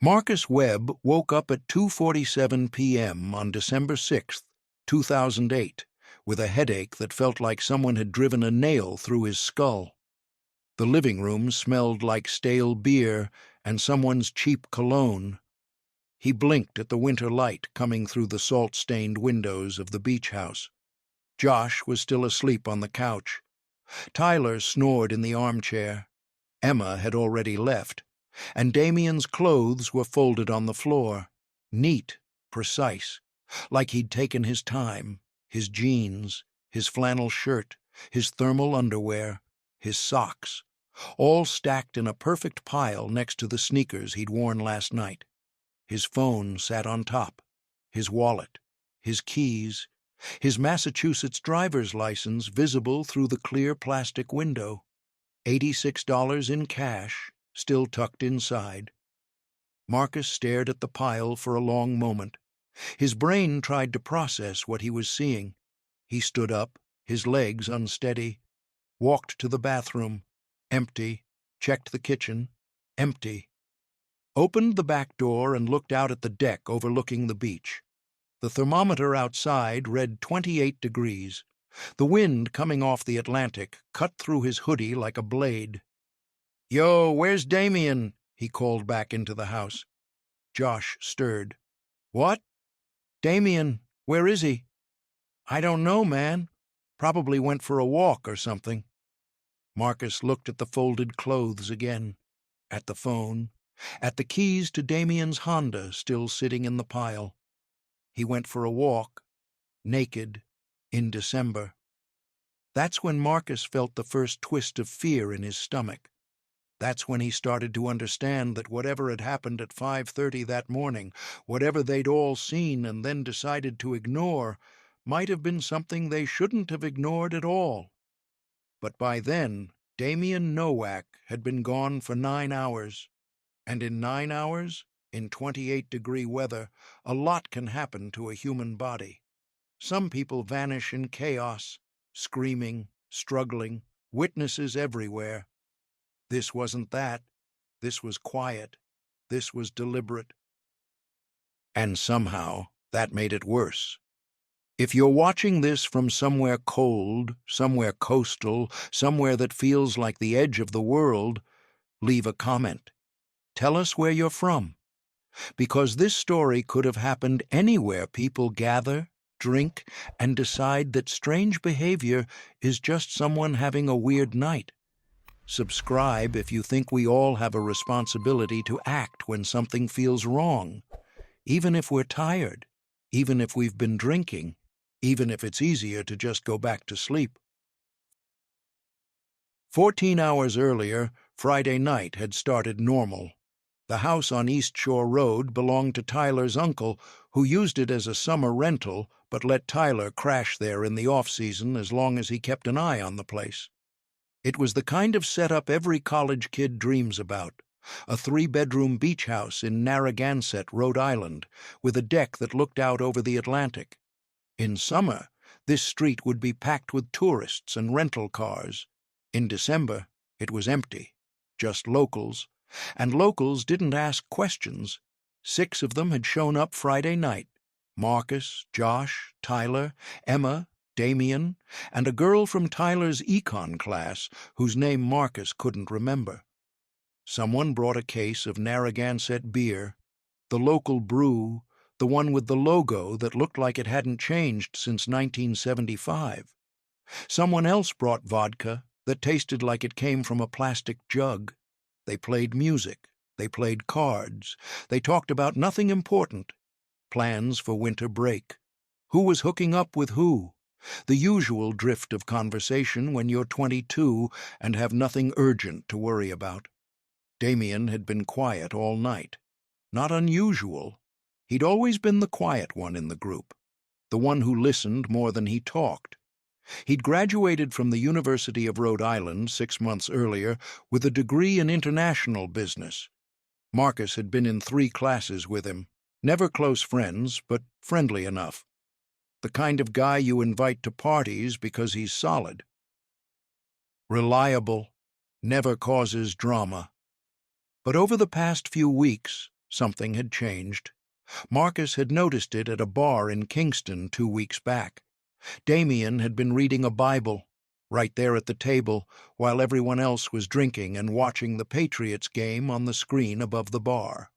Marcus Webb woke up at 2:47 p.m. on December 6, 2008, with a headache that felt like someone had driven a nail through his skull. The living room smelled like stale beer and someone's cheap cologne. He blinked at the winter light coming through the salt-stained windows of the beach house. Josh was still asleep on the couch. Tyler snored in the armchair. Emma had already left, and Damian's clothes were folded on the floor, neat, precise, like he'd taken his time, his jeans, his flannel shirt, his thermal underwear, his socks, all stacked in a perfect pile next to the sneakers he'd worn last night. His phone sat on top, his wallet, his keys, his Massachusetts driver's license visible through the clear plastic window, $86 in cash, still tucked inside. Marcus stared at the pile for a long moment. His brain tried to process what he was seeing. He stood up, his legs unsteady, walked to the bathroom, empty, checked the kitchen, empty. Opened the back door and looked out at the deck overlooking the beach. The thermometer outside read 28 degrees. The wind coming off the Atlantic cut through his hoodie like a blade. "Yo, where's Damian?" he called back into the house. Josh stirred. "What? Damian, where is he?" "I don't know, man. Probably went for a walk or something." Marcus looked at the folded clothes again, at the phone, at the keys to Damian's Honda still sitting in the pile. He went for a walk, naked, in December. That's when Marcus felt the first twist of fear in his stomach. That's when he started to understand that whatever had happened at 5:30 that morning, whatever they'd all seen and then decided to ignore, might have been something they shouldn't have ignored at all. But by then, Damian Nowak had been gone for 9 hours. And in 9 hours, in 28-degree weather, a lot can happen to a human body. Some people vanish in chaos, screaming, struggling, witnesses everywhere. This wasn't that. This was quiet. This was deliberate. And somehow, that made it worse. If you're watching this from somewhere cold, somewhere coastal, somewhere that feels like the edge of the world, leave a comment. Tell us where you're from. Because this story could have happened anywhere people gather, drink, and decide that strange behavior is just someone having a weird night. Subscribe if you think we all have a responsibility to act when something feels wrong, even if we're tired, even if we've been drinking, even if it's easier to just go back to sleep. 14 hours earlier, Friday night had started normal. The house on East Shore Road belonged to Tyler's uncle, who used it as a summer rental but let Tyler crash there in the off-season as long as he kept an eye on the place. It was the kind of setup every college kid dreams about, a 3-bedroom beach house in Narragansett, Rhode Island, with a deck that looked out over the Atlantic. In summer, this street would be packed with tourists and rental cars. In December, it was empty, just locals. And locals didn't ask questions. 6 of them had shown up Friday night. Marcus, Josh, Tyler, Emma, Damian, and a girl from Tyler's econ class whose name Marcus couldn't remember. Someone brought a case of Narragansett beer, the local brew, the one with the logo that looked like it hadn't changed since 1975. Someone else brought vodka that tasted like it came from a plastic jug. They played music, they played cards, they talked about nothing important. Plans for winter break. Who was hooking up with who? The usual drift of conversation when you're 22 and have nothing urgent to worry about. Damian had been quiet all night. Not unusual. He'd always been the quiet one in the group, the one who listened more than he talked. He'd graduated from the University of Rhode Island 6 months earlier with a degree in international business. Marcus had been in 3 classes with him, never close friends, but friendly enough. The kind of guy you invite to parties because he's solid. Reliable, never causes drama. But over the past few weeks, Something had changed. Marcus had noticed it at a bar in Kingston 2 weeks back. Damian had been reading a Bible, right there at the table, while everyone else was drinking and watching the Patriots game on the screen above the bar.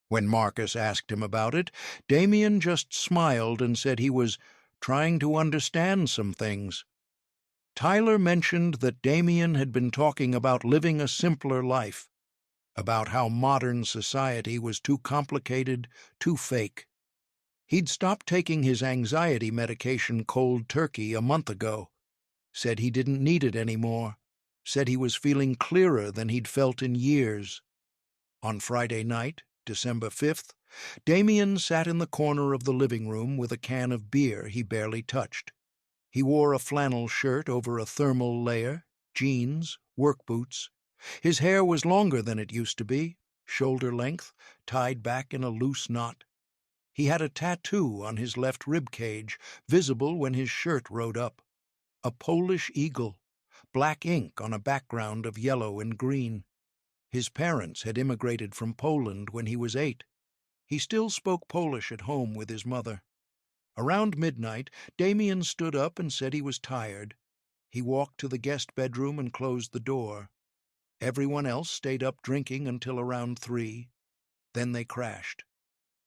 When Marcus asked him about it, Damian just smiled and said he was trying to understand some things. Tyler mentioned that Damian had been talking about living a simpler life, about how modern society was too complicated, too fake. He'd stopped taking his anxiety medication cold turkey a month ago, said he didn't need it anymore, said he was feeling clearer than he'd felt in years. On Friday night, December 5th, Damian sat in the corner of the living room with a can of beer he barely touched. He wore a flannel shirt over a thermal layer, jeans, work boots. His hair was longer than it used to be, shoulder length, tied back in a loose knot. He had a tattoo on his left rib cage, visible when his shirt rode up. A Polish eagle, black ink on a background of yellow and green. His parents had immigrated from Poland when he was 8. He still spoke Polish at home with his mother. Around midnight, Damian stood up and said he was tired. He walked to the guest bedroom and closed the door. Everyone else stayed up drinking until around 3. Then they crashed.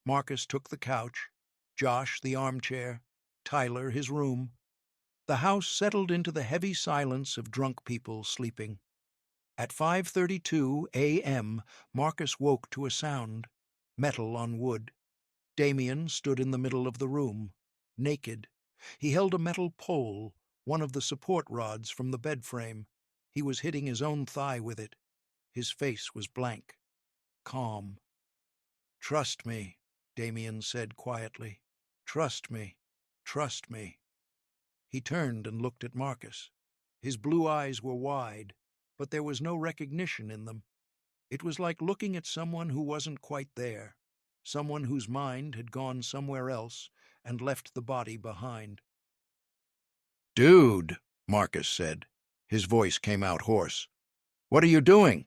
Marcus took the couch, Josh the armchair, Tyler his room. The house settled into the heavy silence of drunk people sleeping. At 5:32 a.m., Marcus woke to a sound, metal on wood. Damian stood in the middle of the room, naked. He held a metal pole, one of the support rods from the bed frame. He was hitting his own thigh with it. His face was blank, calm. "Trust me," Damian said quietly. "Trust me. Trust me." He turned and looked at Marcus. His blue eyes were wide, but there was no recognition in them. It was like looking at someone who wasn't quite there, someone whose mind had gone somewhere else and left the body behind. "Dude," Marcus said. His voice came out hoarse. "What are you doing?"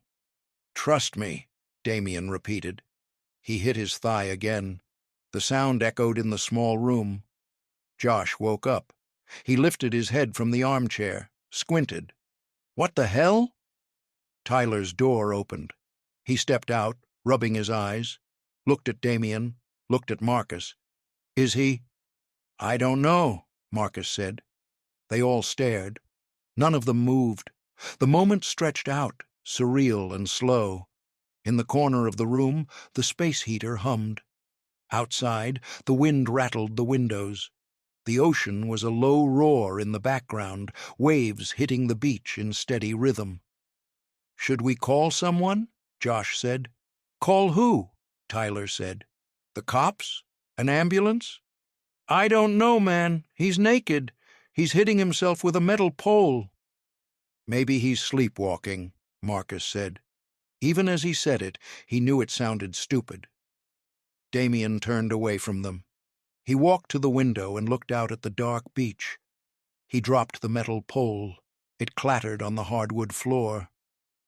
"Trust me," Damian repeated. He hit his thigh again. The sound echoed in the small room. Josh woke up. He lifted his head from the armchair, squinted. "What the hell?" Tyler's door opened. He stepped out, rubbing his eyes, looked at Damian, looked at Marcus. "Is he?" "I don't know," Marcus said. They all stared. None of them moved. The moment stretched out, surreal and slow. In the corner of the room, the space heater hummed. Outside, the wind rattled the windows. The ocean was a low roar in the background, waves hitting the beach in steady rhythm. "Should we call someone?" Josh said. "Call who?" Tyler said. "The cops? An ambulance?" "I don't know, man. He's naked. He's hitting himself with a metal pole." "Maybe he's sleepwalking," Marcus said. Even as he said it, he knew it sounded stupid. Damian turned away from them. He walked to the window and looked out at the dark beach. He dropped the metal pole. It clattered on the hardwood floor.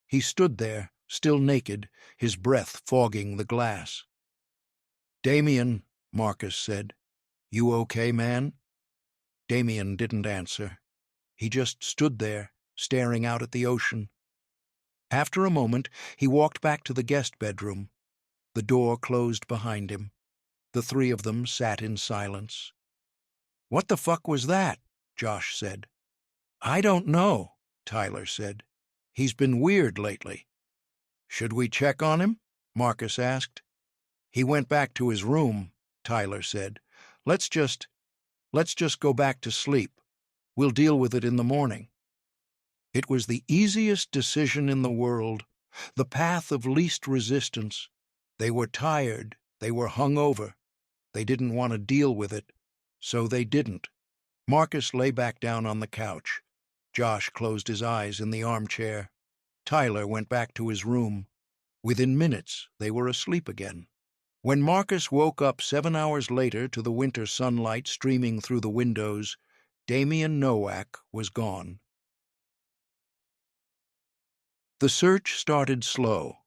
He stood there, still naked, his breath fogging the glass. "Damian," Marcus said, "you okay, man?" Damian didn't answer. He just stood there, staring out at the ocean. After a moment, he walked back to the guest bedroom. The door closed behind him. The 3 of them sat in silence. "What the fuck was that?" Josh said. "I don't know," Tyler said. "He's been weird lately." "Should we check on him?" Marcus asked. "He went back to his room," Tyler said. Let's just go back to sleep. We'll deal with it in the morning." It was the easiest decision in the world, the path of least resistance. They were tired, they were hungover. They didn't want to deal with it, so they didn't. Marcus lay back down on the couch. Josh closed his eyes in the armchair. Tyler went back to his room. Within minutes, they were asleep again. When Marcus woke up 7 hours later to the winter sunlight streaming through the windows, Damian Nowak was gone. The search started slow.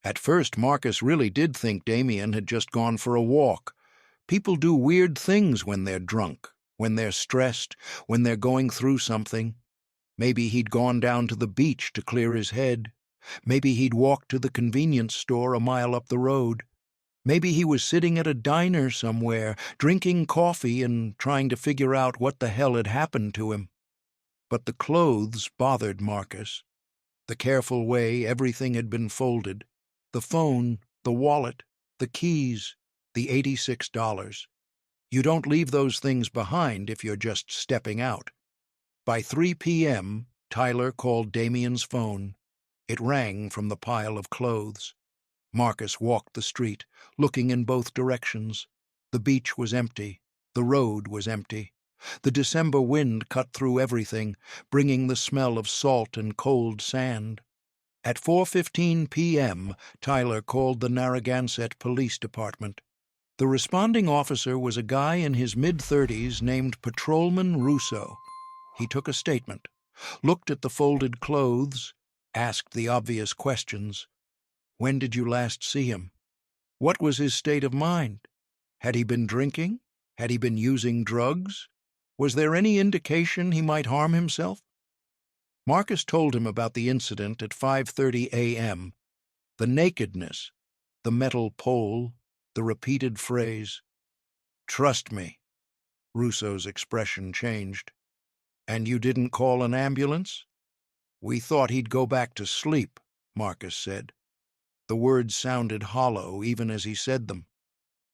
At first, Marcus really did think Damian had just gone for a walk. People do weird things when they're drunk, when they're stressed, when they're going through something. Maybe he'd gone down to the beach to clear his head. Maybe he'd walked to the convenience store a mile up the road. Maybe he was sitting at a diner somewhere, drinking coffee and trying to figure out what the hell had happened to him. But the clothes bothered Marcus. The careful way everything had been folded. The phone, the wallet, the keys, the $86. You don't leave those things behind if you're just stepping out. By 3 p.m., Tyler called Damian's phone. It rang from the pile of clothes. Marcus walked the street, looking in both directions. The beach was empty. The road was empty. The December wind cut through everything, bringing the smell of salt and cold sand. At 4:15 p.m., Tyler called the Narragansett Police Department. The responding officer was a guy in his mid-30s named Patrolman Russo. He took a statement, looked at the folded clothes, asked the obvious questions. When did you last see him? What was his state of mind? Had he been drinking? Had he been using drugs? Was there any indication he might harm himself? Marcus told him about the incident at 5:30 a.m. The nakedness, the metal pole, the repeated phrase, "Trust me." Russo's expression changed. "And you didn't call an ambulance?" "We thought he'd go back to sleep," Marcus said. The words sounded hollow even as he said them.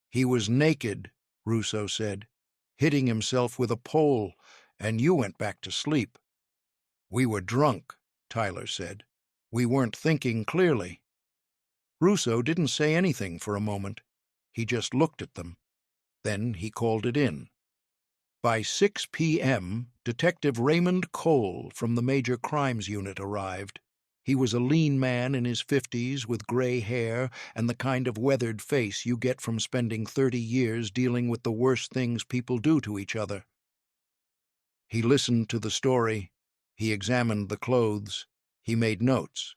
"He was naked," Russo said, "hitting himself with a pole, and you went back to sleep." "We were drunk," Tyler said. "We weren't thinking clearly." Russo didn't say anything for a moment. He just looked at them. Then he called it in. By 6 p.m., Detective Raymond Cole from the Major Crimes Unit arrived. He was a lean man in his 50s with gray hair and the kind of weathered face you get from spending 30 years dealing with the worst things people do to each other. He listened to the story. He examined the clothes. He made notes.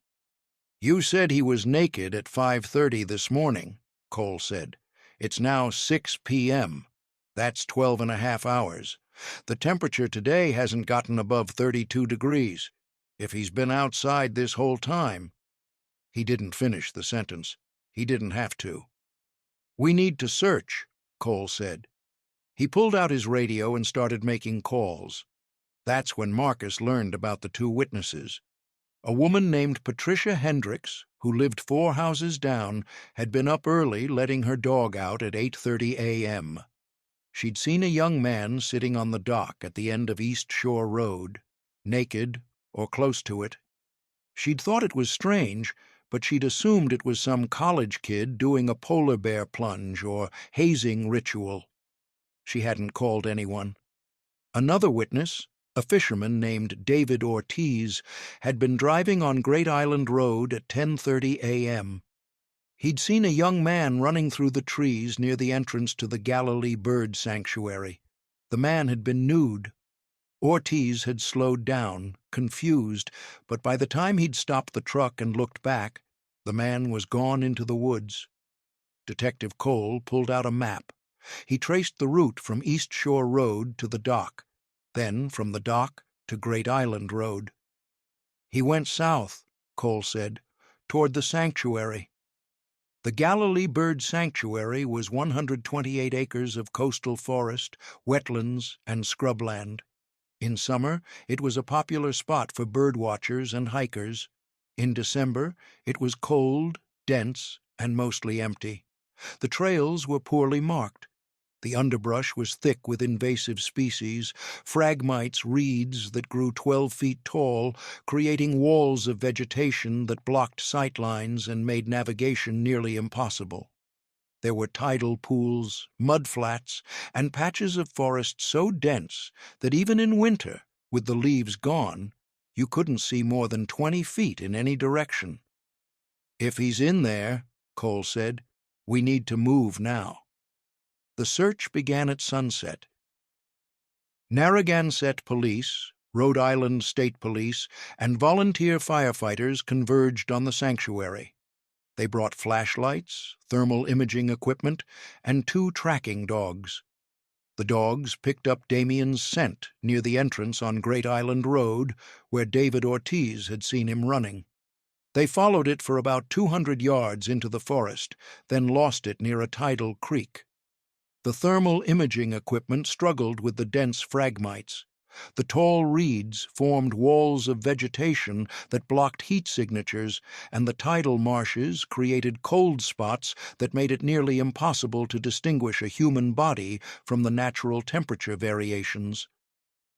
"You said he was naked at 5:30 this morning," Cole said. "It's now 6 p.m. That's 12.5 hours. The temperature today hasn't gotten above 32 degrees. If he's been outside this whole time—" He didn't finish the sentence. He didn't have to. "We need to search," Cole said. He pulled out his radio and started making calls. That's when Marcus learned about the two witnesses. A woman named Patricia Hendricks, who lived 4 houses down, had been up early letting her dog out at 8:30 a.m. She'd seen a young man sitting on the dock at the end of East Shore Road, naked or close to it. She'd thought it was strange, but she'd assumed it was some college kid doing a polar bear plunge or hazing ritual. She hadn't called anyone. Another witness, a fisherman named David Ortiz, had been driving on Great Island Road at 10:30 a.m. He'd seen a young man running through the trees near the entrance to the Galilee Bird Sanctuary. The man had been nude. Ortiz had slowed down, confused, but by the time he'd stopped the truck and looked back, the man was gone into the woods. Detective Cole pulled out a map. He traced the route from East Shore Road to the dock, then from the dock to Great Island Road. "He went south," Cole said, "toward the sanctuary." The Galilee Bird Sanctuary was 128 acres of coastal forest, wetlands, and scrubland. In summer, it was a popular spot for bird watchers and hikers. In December, it was cold, dense, and mostly empty. The trails were poorly marked. The underbrush was thick with invasive species, phragmites reeds that grew 12 feet tall, creating walls of vegetation that blocked sight lines and made navigation nearly impossible. There were tidal pools, mudflats, and patches of forest so dense that even in winter, with the leaves gone, you couldn't see more than 20 feet in any direction. "If he's in there," Cole said, "we need to move now." The search began at sunset. Narragansett Police, Rhode Island State Police, and volunteer firefighters converged on the sanctuary. They brought flashlights, thermal imaging equipment, and 2 tracking dogs. The dogs picked up Damian's scent near the entrance on Great Island Road, where David Ortiz had seen him running. They followed it for about 200 yards into the forest, then lost it near a tidal creek. The thermal imaging equipment struggled with the dense phragmites. The tall reeds formed walls of vegetation that blocked heat signatures, and the tidal marshes created cold spots that made it nearly impossible to distinguish a human body from the natural temperature variations.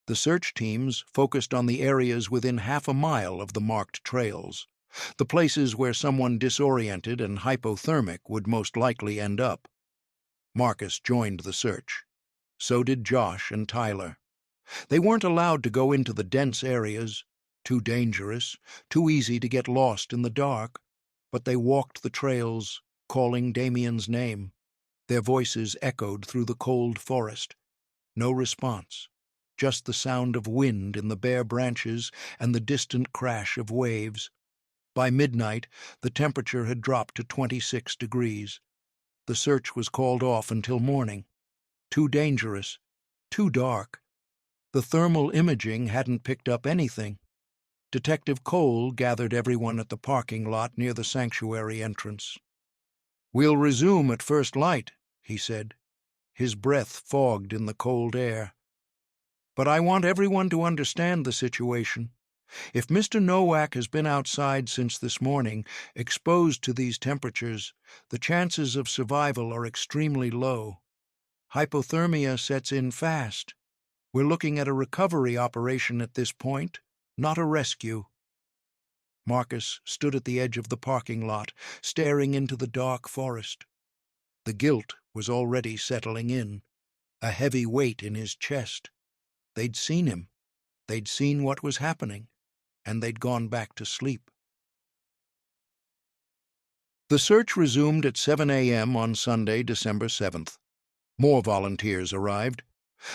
The search teams focused on the areas within half a mile of the marked trails, the places where someone disoriented and hypothermic would most likely end up. Marcus joined the search. So did Josh and Tyler. They weren't allowed to go into the dense areas, too dangerous, too easy to get lost in the dark, but they walked the trails, calling Damian's name. Their voices echoed through the cold forest. No response, just the sound of wind in the bare branches and the distant crash of waves. By midnight, the temperature had dropped to 26 degrees. The search was called off until morning. Too dangerous, too dark. The thermal imaging hadn't picked up anything. Detective Cole gathered everyone at the parking lot near the sanctuary entrance. "We'll resume at first light," he said. His breath fogged in the cold air. "But I want everyone to understand the situation. If Mr. Nowak has been outside since this morning, exposed to these temperatures, the chances of survival are extremely low. Hypothermia sets in fast. We're looking at a recovery operation at this point, not a rescue." Marcus stood at the edge of the parking lot, staring into the dark forest. The guilt was already settling in, a heavy weight in his chest. They'd seen him. They'd seen what was happening, and they'd gone back to sleep. The search resumed at 7 a.m. on Sunday, December 7th. More volunteers arrived.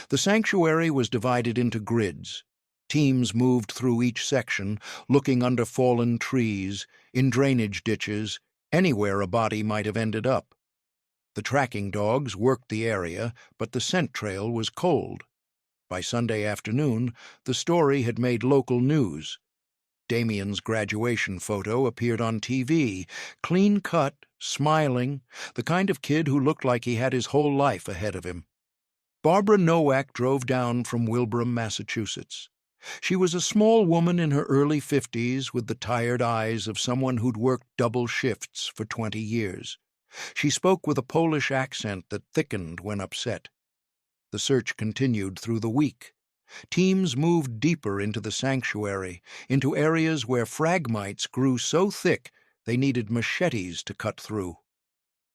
The sanctuary was divided into grids. Teams moved through each section, looking under fallen trees, in drainage ditches, anywhere a body might have ended up. The tracking dogs worked the area, but the scent trail was cold. By Sunday afternoon, the story had made local news. Damian's graduation photo appeared on TV, clean-cut, smiling, the kind of kid who looked like he had his whole life ahead of him. Barbara Nowak drove down from Wilbraham, Massachusetts. She was a small woman in her early 50s with the tired eyes of someone who'd worked double shifts for 20 years. She spoke with a Polish accent that thickened when upset. The search continued through the week. Teams moved deeper into the sanctuary, into areas where phragmites grew so thick they needed machetes to cut through.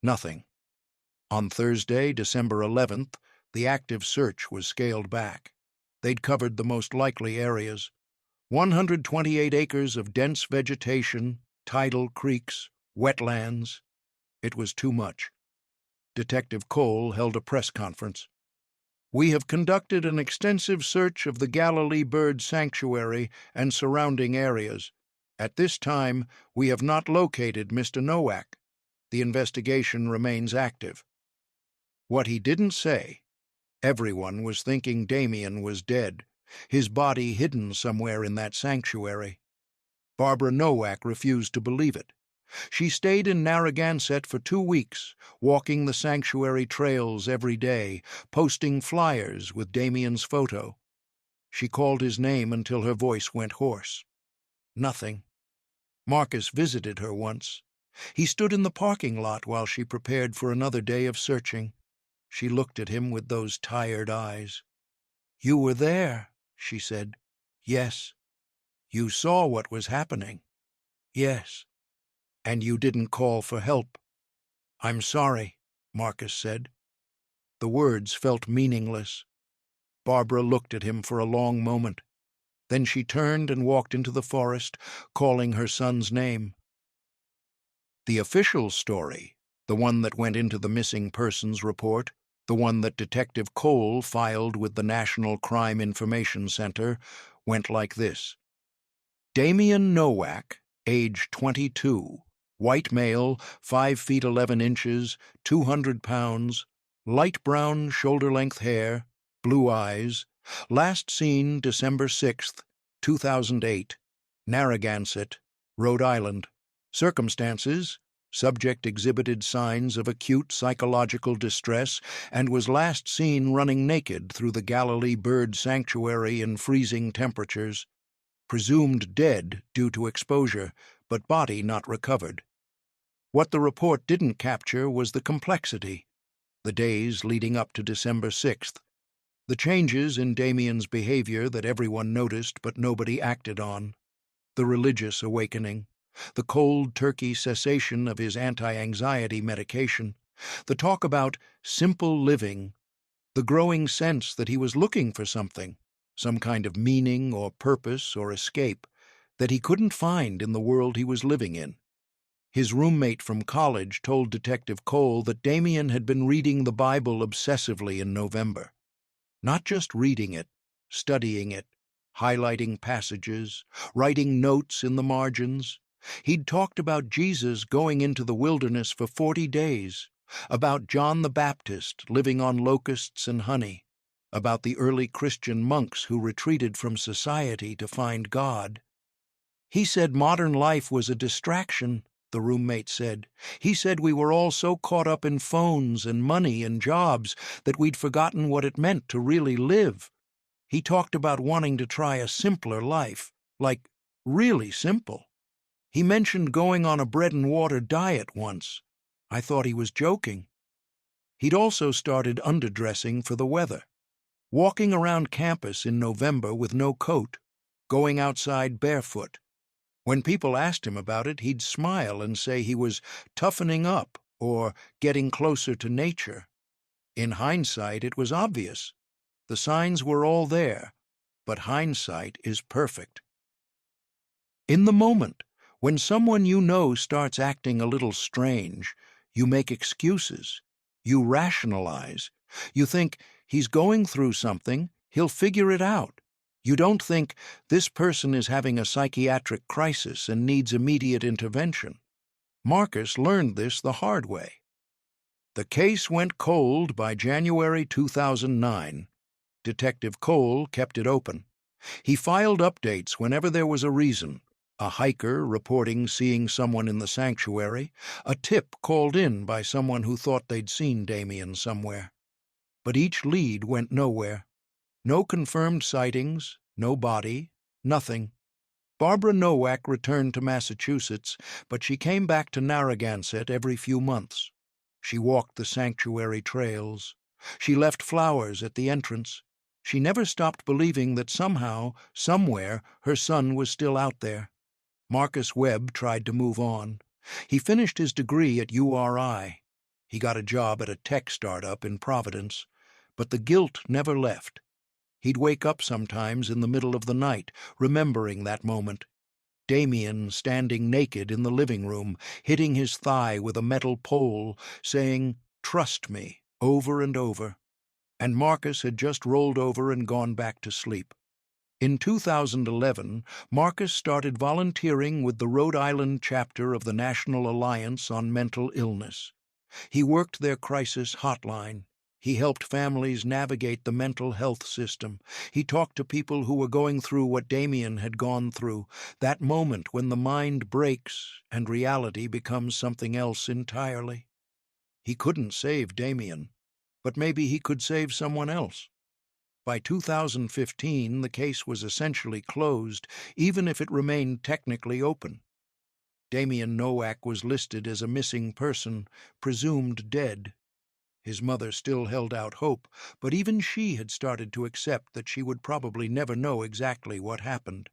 Nothing. On Thursday, December 11th, the active search was scaled back. They'd covered the most likely areas. 128 acres of dense vegetation, tidal creeks, wetlands. It was too much. Detective Cole held a press conference. "We have conducted an extensive search of the Galilee Bird Sanctuary and surrounding areas. At this time, we have not located Mr. Nowak. The investigation remains active." What he didn't say, everyone was thinking Damian was dead, his body hidden somewhere in that sanctuary. Barbara Nowak refused to believe it. She stayed in Narragansett for 2 weeks, walking the sanctuary trails every day, posting flyers with Damian's photo. She called his name until her voice went hoarse. Nothing. Marcus visited her once. He stood in the parking lot while she prepared for another day of searching. She looked at him with those tired eyes. "You were there," she said. "Yes." "You saw what was happening." "Yes." "And you didn't call for help." "I'm sorry," Marcus said. The words felt meaningless. Barbara looked at him for a long moment. Then she turned and walked into the forest, calling her son's name. The official story, the one that went into the missing persons report, the one that Detective Cole filed with the National Crime Information Center, went like this. Damian Nowak, age 22, White male, 5 feet 11 inches, 200 pounds, light brown shoulder-length hair, blue eyes. Last seen December 6th, 2008, Narragansett, Rhode Island. Circumstances: subject exhibited signs of acute psychological distress and was last seen running naked through the Galilee Bird Sanctuary in freezing temperatures. Presumed dead due to exposure, but body not recovered. What the report didn't capture was the complexity. The days leading up to December 6th. The changes in Damian's behavior that everyone noticed but nobody acted on. The religious awakening. The cold turkey cessation of his anti-anxiety medication. The talk about simple living. The growing sense that he was looking for something, some kind of meaning or purpose or escape, that he couldn't find in the world he was living in. His roommate from college told Detective Cole that Damian had been reading the Bible obsessively in November. Not just reading it, studying it, highlighting passages, writing notes in the margins. He'd talked about Jesus going into the wilderness for 40 days, about John the Baptist living on locusts and honey, about the early Christian monks who retreated from society to find God. He said modern life was a distraction, the roommate said. He said we were all so caught up in phones and money and jobs that we'd forgotten what it meant to really live. He talked about wanting to try a simpler life, like really simple. He mentioned going on a bread-and-water diet once. I thought he was joking. He'd also started underdressing for the weather, walking around campus in November with no coat, going outside barefoot. When people asked him about it, he'd smile and say he was toughening up or getting closer to nature. In hindsight, it was obvious. The signs were all there, but hindsight is perfect. In the moment, when someone you know starts acting a little strange, you make excuses. You rationalize. You think, he's going through something, he'll figure it out. You don't think, this person is having a psychiatric crisis and needs immediate intervention. Marcus learned this the hard way. The case went cold by January 2009. Detective Cole kept it open. He filed updates whenever there was a reason. A hiker reporting seeing someone in the sanctuary, a tip called in by someone who thought they'd seen Damian somewhere. But each lead went nowhere. No confirmed sightings, no body, nothing. Barbara Nowak returned to Massachusetts, but she came back to Narragansett every few months. She walked the sanctuary trails. She left flowers at the entrance. She never stopped believing that somehow, somewhere, her son was still out there. Marcus Webb tried to move on. He finished his degree at URI. He got a job at a tech startup in Providence, but the guilt never left. He'd wake up sometimes in the middle of the night, remembering that moment. Damian standing naked in the living room, hitting his thigh with a metal pole, saying, "Trust me," over and over. And Marcus had just rolled over and gone back to sleep. In 2011, Marcus started volunteering with the Rhode Island chapter of the National Alliance on Mental Illness. He worked their crisis hotline. He helped families navigate the mental health system. He talked to people who were going through what Damian had gone through, that moment when the mind breaks and reality becomes something else entirely. He couldn't save Damian, but maybe he could save someone else. By 2015, the case was essentially closed, even if it remained technically open. Damian Nowak was listed as a missing person, presumed dead. His mother still held out hope, but even she had started to accept that she would probably never know exactly what happened.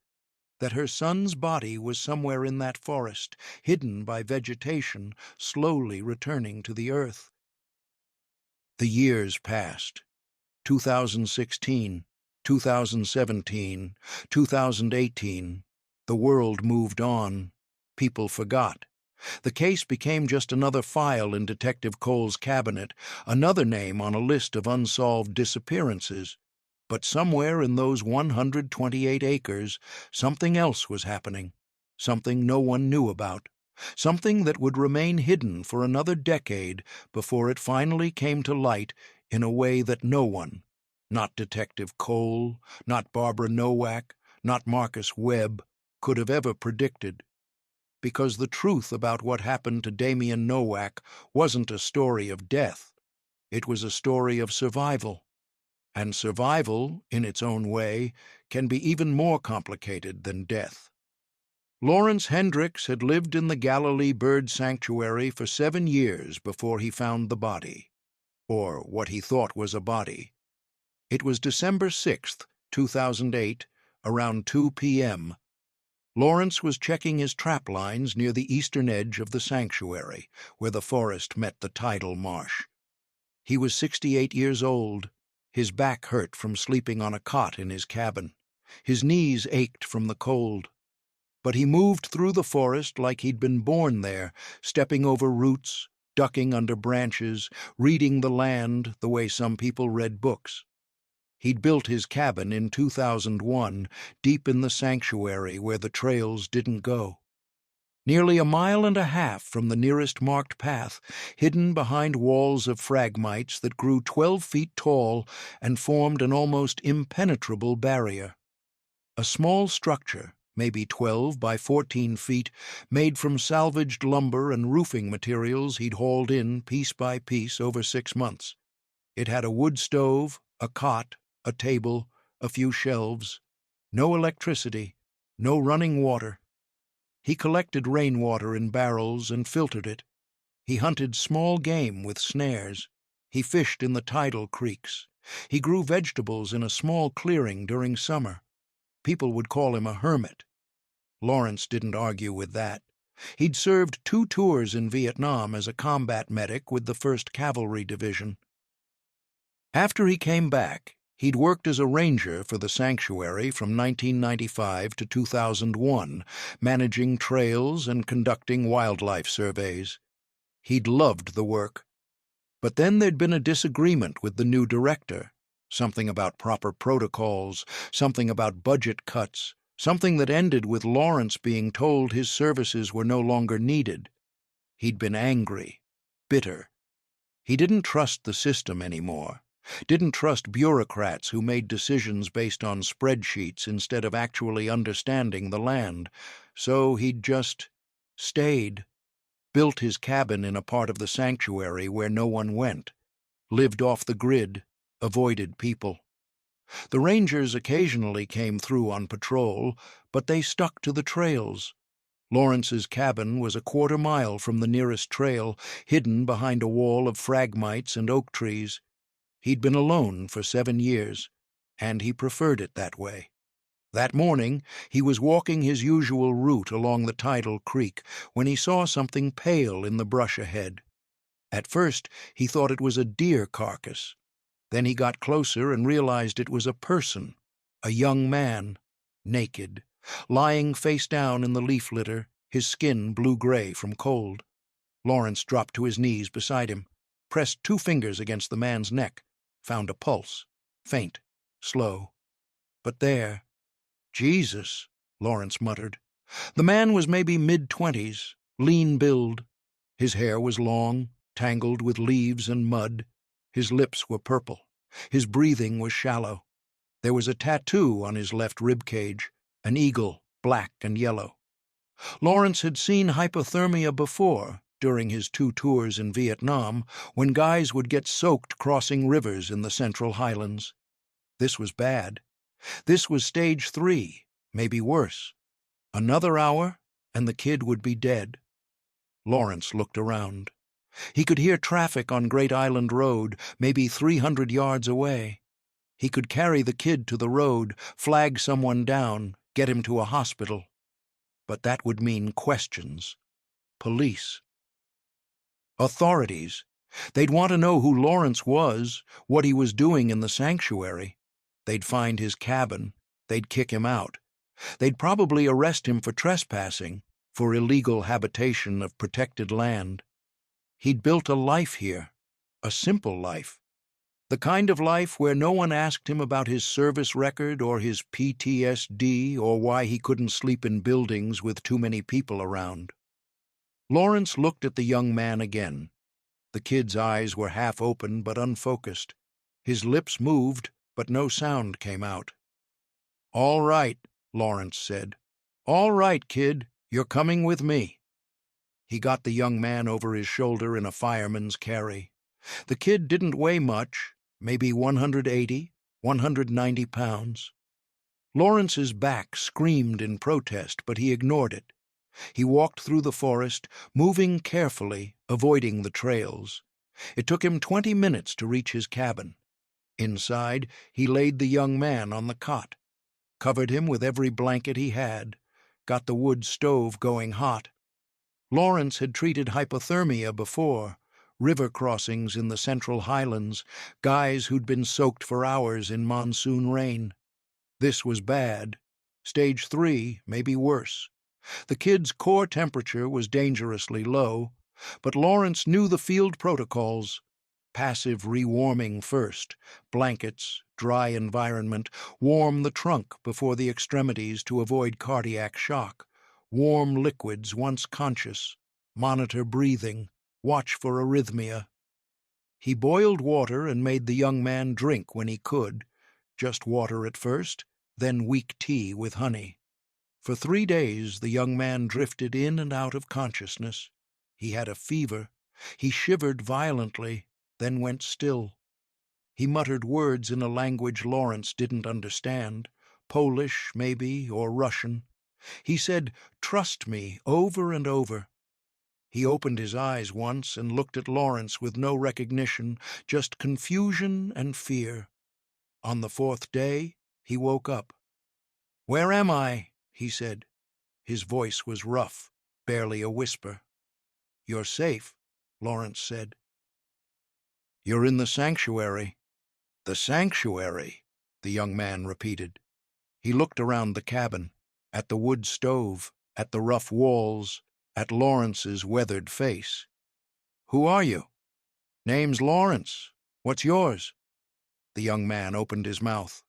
That her son's body was somewhere in that forest, hidden by vegetation, slowly returning to the earth. The years passed. 2016, 2017, 2018. The world moved on. People forgot. The case became just another file in Detective Cole's cabinet, another name on a list of unsolved disappearances. But somewhere in those 128 acres, something else was happening, something no one knew about, something that would remain hidden for another decade before it finally came to light in a way that no one, not Detective Cole, not Barbara Nowak, not Marcus Webb, could have ever predicted. Because the truth about what happened to Damian Nowak wasn't a story of death. It was a story of survival. And survival, in its own way, can be even more complicated than death. Lawrence Hendricks had lived in the Galilee Bird Sanctuary for 7 years before he found the body, or what he thought was a body. It was December 6th, 2008, around 2 p.m. Lawrence was checking his trap lines near the eastern edge of the sanctuary, where the forest met the tidal marsh. He was 68 years old. His back hurt from sleeping on a cot in his cabin. His knees ached from the cold. But he moved through the forest like he'd been born there, stepping over roots, ducking under branches, reading the land the way some people read books. He'd built his cabin in 2001, deep in the sanctuary where the trails didn't go. Nearly 1.5 miles from the nearest marked path, hidden behind walls of phragmites that grew 12 feet tall and formed an almost impenetrable barrier. A small structure, maybe 12 by 14 feet, made from salvaged lumber and roofing materials he'd hauled in piece by piece over 6 months. It had a wood stove, a cot, a table, a few shelves. No electricity, no running water. He collected rainwater in barrels and filtered it. He hunted small game with snares. He fished in the tidal creeks. He grew vegetables in a small clearing during summer. People would call him a hermit. Lawrence didn't argue with that. He'd served 2 tours in Vietnam as a combat medic with the 1st Cavalry Division. After he came back, he'd worked as a ranger for the sanctuary from 1995 to 2001, managing trails and conducting wildlife surveys. He'd loved the work. But then there'd been a disagreement with the new director, something about proper protocols, something about budget cuts, something that ended with Lawrence being told his services were no longer needed. He'd been angry, bitter. He didn't trust the system anymore. Didn't trust bureaucrats who made decisions based on spreadsheets instead of actually understanding the land. So he'd just stayed, built his cabin in a part of the sanctuary where no one went, lived off the grid, avoided people. The rangers occasionally came through on patrol, but they stuck to the trails. Lawrence's cabin was a 1/4 mile from the nearest trail, hidden behind a wall of phragmites and oak trees. He'd been alone for 7 years, and he preferred it that way. That morning, he was walking his usual route along the tidal creek when he saw something pale in the brush ahead. At first, he thought it was a deer carcass. Then he got closer and realized it was a person, a young man, naked, lying face down in the leaf litter, his skin blue-gray from cold. Lawrence dropped to his knees beside him, pressed 2 fingers against the man's neck, found a pulse, faint, slow. But there, Jesus, Lawrence muttered. The man was maybe mid-20s, lean build. His hair was long, tangled with leaves and mud. His lips were purple. His breathing was shallow. There was a tattoo on his left rib cage, an eagle, black and yellow. Lawrence had seen hypothermia before, during his 2 tours in Vietnam, when guys would get soaked crossing rivers in the Central Highlands. This was bad. This was stage 3, maybe worse. Another hour, and the kid would be dead. Lawrence looked around. He could hear traffic on Great Island Road, maybe 300 yards away. He could carry the kid to the road, flag someone down, get him to a hospital. But that would mean questions. Police. Authorities. They'd want to know who Lawrence was, what he was doing in the sanctuary. They'd find his cabin. They'd kick him out. They'd probably arrest him for trespassing, for illegal habitation of protected land. He'd built a life here, a simple life. The kind of life where no one asked him about his service record or his PTSD or why he couldn't sleep in buildings with too many people around. Lawrence looked at the young man again. The kid's eyes were half open but unfocused. His lips moved, but no sound came out. "All right," Lawrence said. "All right, kid, you're coming with me." He got the young man over his shoulder in a fireman's carry. The kid didn't weigh much, maybe 180, 190 pounds. Lawrence's back screamed in protest, but he ignored it. He walked through the forest, moving carefully, avoiding the trails. It took him 20 minutes to reach his cabin. Inside, he laid the young man on the cot, covered him with every blanket he had, got the wood stove going hot. Lawrence had treated hypothermia before, river crossings in the Central Highlands, guys who'd been soaked for hours in monsoon rain. This was bad. Stage 3, maybe worse. The kid's core temperature was dangerously low, but Lawrence knew the field protocols. Passive rewarming first, blankets, dry environment, warm the trunk before the extremities to avoid cardiac shock, warm liquids once conscious, monitor breathing, watch for arrhythmia. He boiled water and made the young man drink when he could, just water at first, then weak tea with honey. For 3 days the young man drifted in and out of consciousness. He had a fever. He shivered violently, then went still. He muttered words in a language Lawrence didn't understand, Polish, maybe, or Russian. He said, "Trust me," over and over. He opened his eyes once and looked at Lawrence with no recognition, just confusion and fear. On the 4th day, he woke up. "Where am I?" he said. His voice was rough, barely a whisper. "You're safe," Lawrence said. "You're in the sanctuary." "The sanctuary," the young man repeated. He looked around the cabin, at the wood stove, at the rough walls, at Lawrence's weathered face. "Who are you?" "Name's Lawrence. What's yours?" The young man opened his mouth,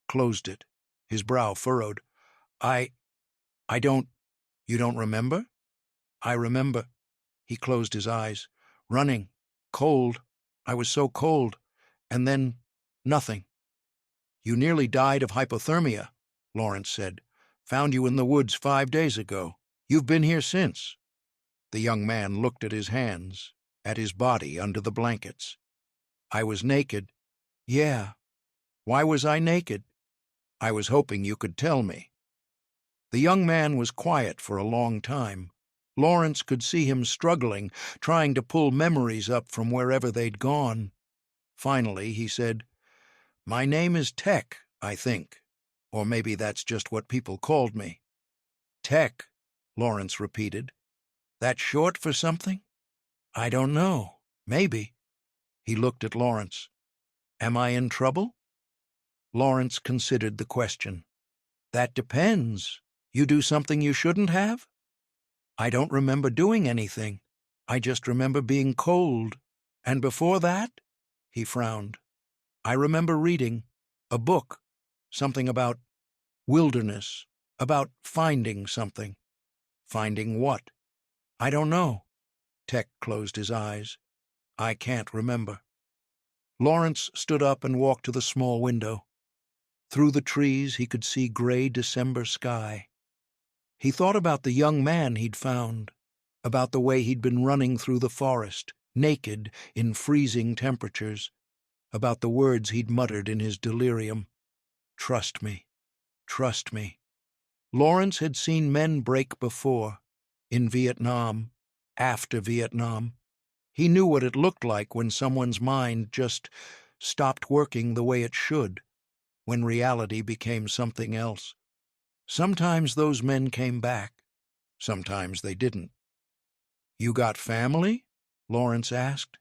closed it, his brow furrowed. I don't... You don't remember?" "I remember." He closed his eyes. "Running. Cold. I was so cold. And then... nothing." "You nearly died of hypothermia," Lawrence said. "Found you in the woods 5 days ago. You've been here since." The young man looked at his hands, at his body under the blankets. "I was naked." "Yeah. Why was I naked?" "I was hoping you could tell me." The young man was quiet for a long time. Lawrence could see him struggling, trying to pull memories up from wherever they'd gone. Finally, he said, "My name is Tech, I think. Or maybe that's just what people called me." "Tech," Lawrence repeated. "That short for something?" "I don't know. Maybe." He looked at Lawrence. "Am I in trouble?" Lawrence considered the question. "That depends. You do something you shouldn't have?" "I don't remember doing anything. I just remember being cold. And before that?" He frowned. "I remember reading a book, something about wilderness, about finding something." "Finding what?" "I don't know." Tech closed his eyes. "I can't remember." Lawrence stood up and walked to the small window. Through the trees he could see gray December sky. He thought about the young man he'd found, about the way he'd been running through the forest, naked, in freezing temperatures, about the words he'd muttered in his delirium. "Trust me. Trust me." Lawrence had seen men break before, in Vietnam, after Vietnam. He knew what it looked like when someone's mind just stopped working the way it should, when reality became something else. Sometimes those men came back. Sometimes they didn't. "You got family?" Lawrence asked.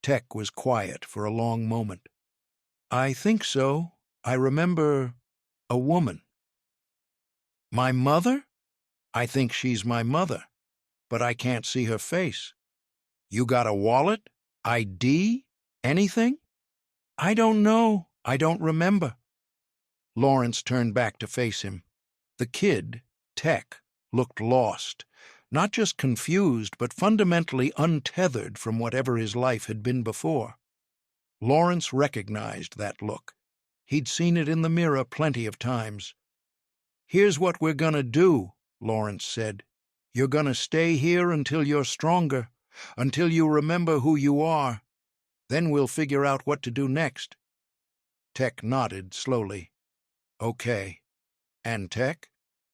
Tech was quiet for a long moment. "I think so. I remember a woman." "My mother?" "I think she's my mother, but I can't see her face." "You got a wallet? ID? Anything?" "I don't know. I don't remember." Lawrence turned back to face him. The kid, Tech, looked lost. Not just confused, but fundamentally untethered from whatever his life had been before. Lawrence recognized that look. He'd seen it in the mirror plenty of times. "Here's what we're gonna do," Lawrence said. "You're gonna stay here until you're stronger, until you remember who you are. Then we'll figure out what to do next." Tech nodded slowly. "Okay." "And Tech?"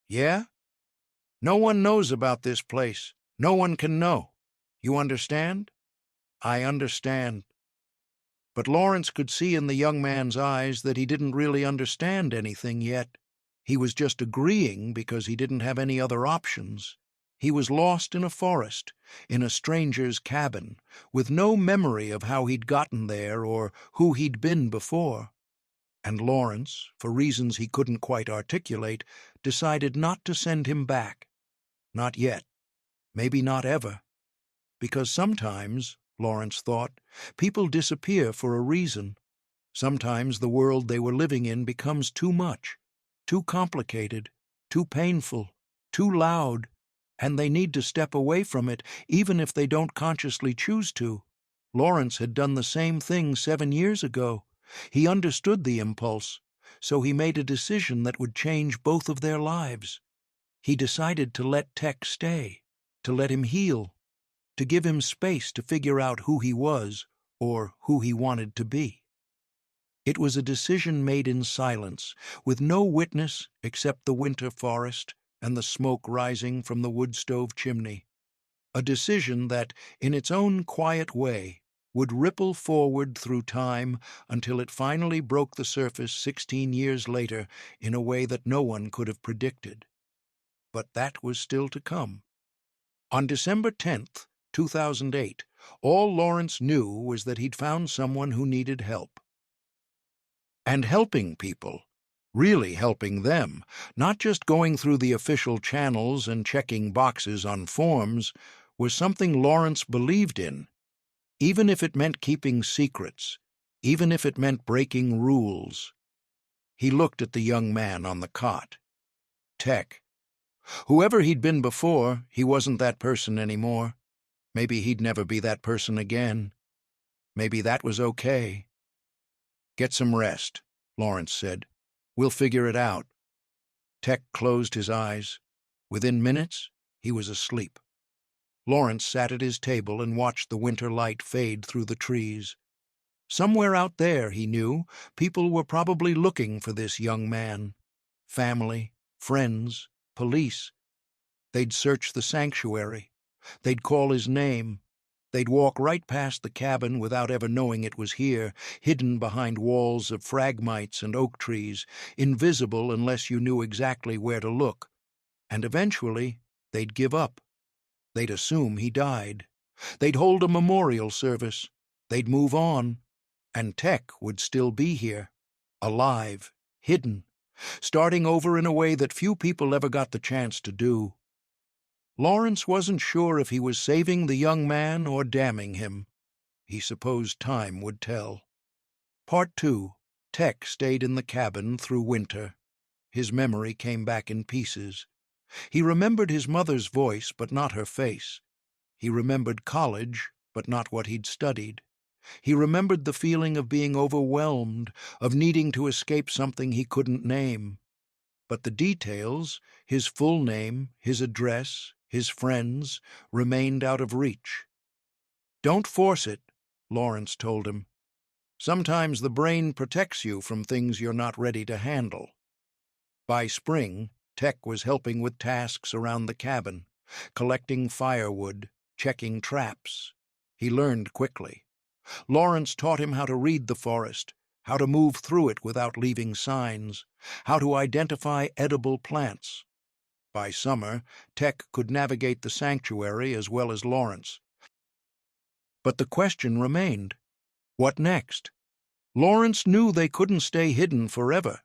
"Yeah? No one knows about this place. No one can know. You understand?" "I understand." But Lawrence could see in the young man's eyes that he didn't really understand anything yet. He was just agreeing because he didn't have any other options. He was lost in a forest, in a stranger's cabin, with no memory of how he'd gotten there or who he'd been before. And Lawrence, for reasons he couldn't quite articulate, decided not to send him back. Not yet. Maybe not ever. Because sometimes, Lawrence thought, people disappear for a reason. Sometimes the world they were living in becomes too much, too complicated, too painful, too loud, and they need to step away from it, even if they don't consciously choose to. Lawrence had done the same thing 7 years ago. He understood the impulse, so he made a decision that would change both of their lives. He decided to let Tech stay, to let him heal, to give him space to figure out who he was or who he wanted to be. It was a decision made in silence, with no witness except the winter forest and the smoke rising from the wood stove chimney. A decision that, in its own quiet way, would ripple forward through time until it finally broke the surface 16 years later in a way that no one could have predicted. But that was still to come. On December 10th, 2008, all Lawrence knew was that he'd found someone who needed help. And helping people, really helping them, not just going through the official channels and checking boxes on forms, was something Lawrence believed in, even if it meant keeping secrets, even if it meant breaking rules. He looked at the young man on the cot. Tech. Whoever he'd been before, he wasn't that person anymore. Maybe he'd never be that person again. Maybe that was okay. "Get some rest," Lawrence said. "We'll figure it out." Tech closed his eyes. Within minutes, he was asleep. Lawrence sat at his table and watched the winter light fade through the trees. Somewhere out there, he knew, people were probably looking for this young man. Family, friends, police. They'd search the sanctuary. They'd call his name. They'd walk right past the cabin without ever knowing it was here, hidden behind walls of phragmites and oak trees, invisible unless you knew exactly where to look. And eventually, they'd give up. They'd assume he died. They'd hold a memorial service. They'd move on. And Tech would still be here, alive, hidden, starting over in a way that few people ever got the chance to do. Lawrence wasn't sure if he was saving the young man or damning him. He supposed time would tell. Part 2. Tech stayed in the cabin through winter. His memory came back in pieces. He remembered his mother's voice, but not her face. He remembered college, but not what he'd studied. He remembered the feeling of being overwhelmed, of needing to escape something he couldn't name. But the details, his full name, his address, his friends, remained out of reach. "Don't force it," Lawrence told him. "Sometimes the brain protects you from things you're not ready to handle." By spring, Tech was helping with tasks around the cabin, collecting firewood, checking traps. He learned quickly. Lawrence taught him how to read the forest, how to move through it without leaving signs, how to identify edible plants. By summer, Tech could navigate the sanctuary as well as Lawrence. But the question remained, what next? Lawrence knew they couldn't stay hidden forever.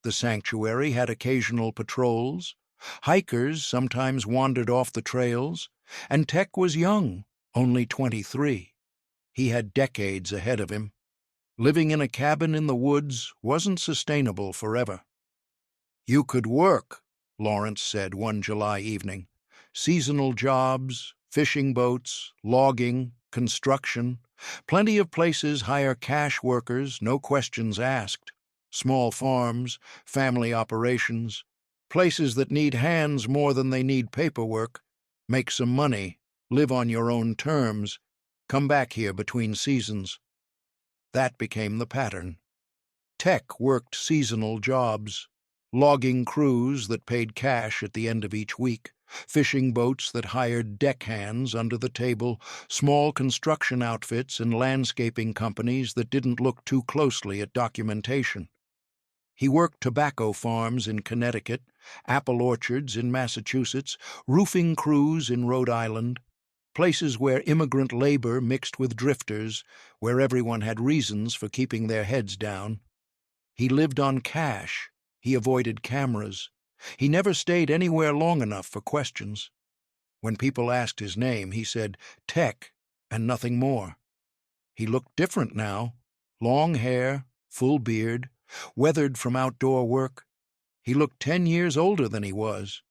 The sanctuary had occasional patrols. Hikers sometimes wandered off the trails, and Tech was young, only 23. He had decades ahead of him. Living in a cabin in the woods wasn't sustainable forever. "You could work," Lawrence said one July evening. Seasonal jobs, fishing boats, logging, construction. Plenty of places hire cash workers, no questions asked. Small farms, family operations. Places that need hands more than they need paperwork. Make some money, live on your own terms, come back here between seasons. That became the pattern. Tech worked seasonal jobs, logging crews that paid cash at the end of each week, fishing boats that hired deckhands under the table, small construction outfits and landscaping companies that didn't look too closely at documentation. He worked tobacco farms in Connecticut, apple orchards in Massachusetts, roofing crews in Rhode Island, places where immigrant labor mixed with drifters, where everyone had reasons for keeping their heads down. He lived on cash. He avoided cameras. He never stayed anywhere long enough for questions. When people asked his name, he said, "Tech," and nothing more. He looked different now. Long hair, full beard, weathered from outdoor work. He looked 10 years older than he was.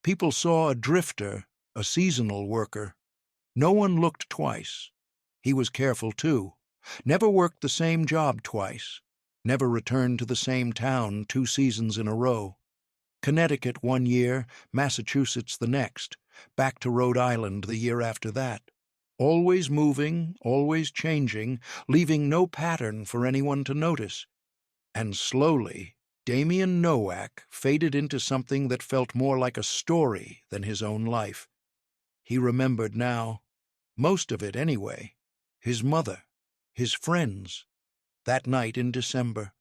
People saw a drifter, a seasonal worker. No one looked twice. He was careful, too. Never worked the same job twice. Never returned to the same town 2 seasons in a row. Connecticut 1 year, Massachusetts the next, back to Rhode Island the year after that. Always moving, always changing, leaving no pattern for anyone to notice. And slowly, Damian Nowak faded into something that felt more like a story than his own life. He remembered now, most of it anyway, his mother, his friends, that night in December.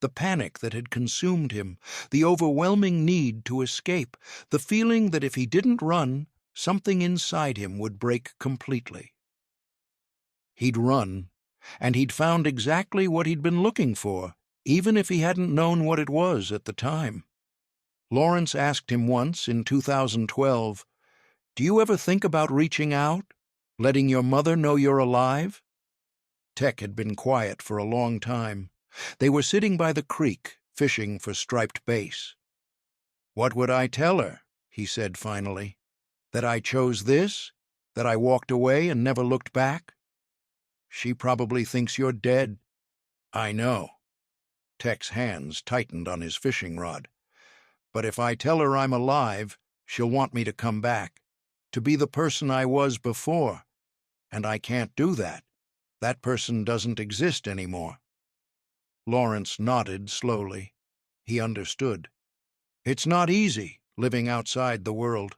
The panic that had consumed him, the overwhelming need to escape, the feeling that if he didn't run, something inside him would break completely. He'd run, and he'd found exactly what he'd been looking for, even if he hadn't known what it was at the time. Lawrence asked him once in 2012, "Do you ever think about reaching out, letting your mother know you're alive?" Tech had been quiet for a long time. They were sitting by the creek, fishing for striped bass. "What would I tell her?" he said finally. "That I chose this? That I walked away and never looked back? She probably thinks you're dead." "I know." Tech's hands tightened on his fishing rod. "But if I tell her I'm alive, she'll want me to come back, to be the person I was before. And I can't do that. That person doesn't exist anymore." Lawrence nodded slowly. He understood. It's not easy, living outside the world.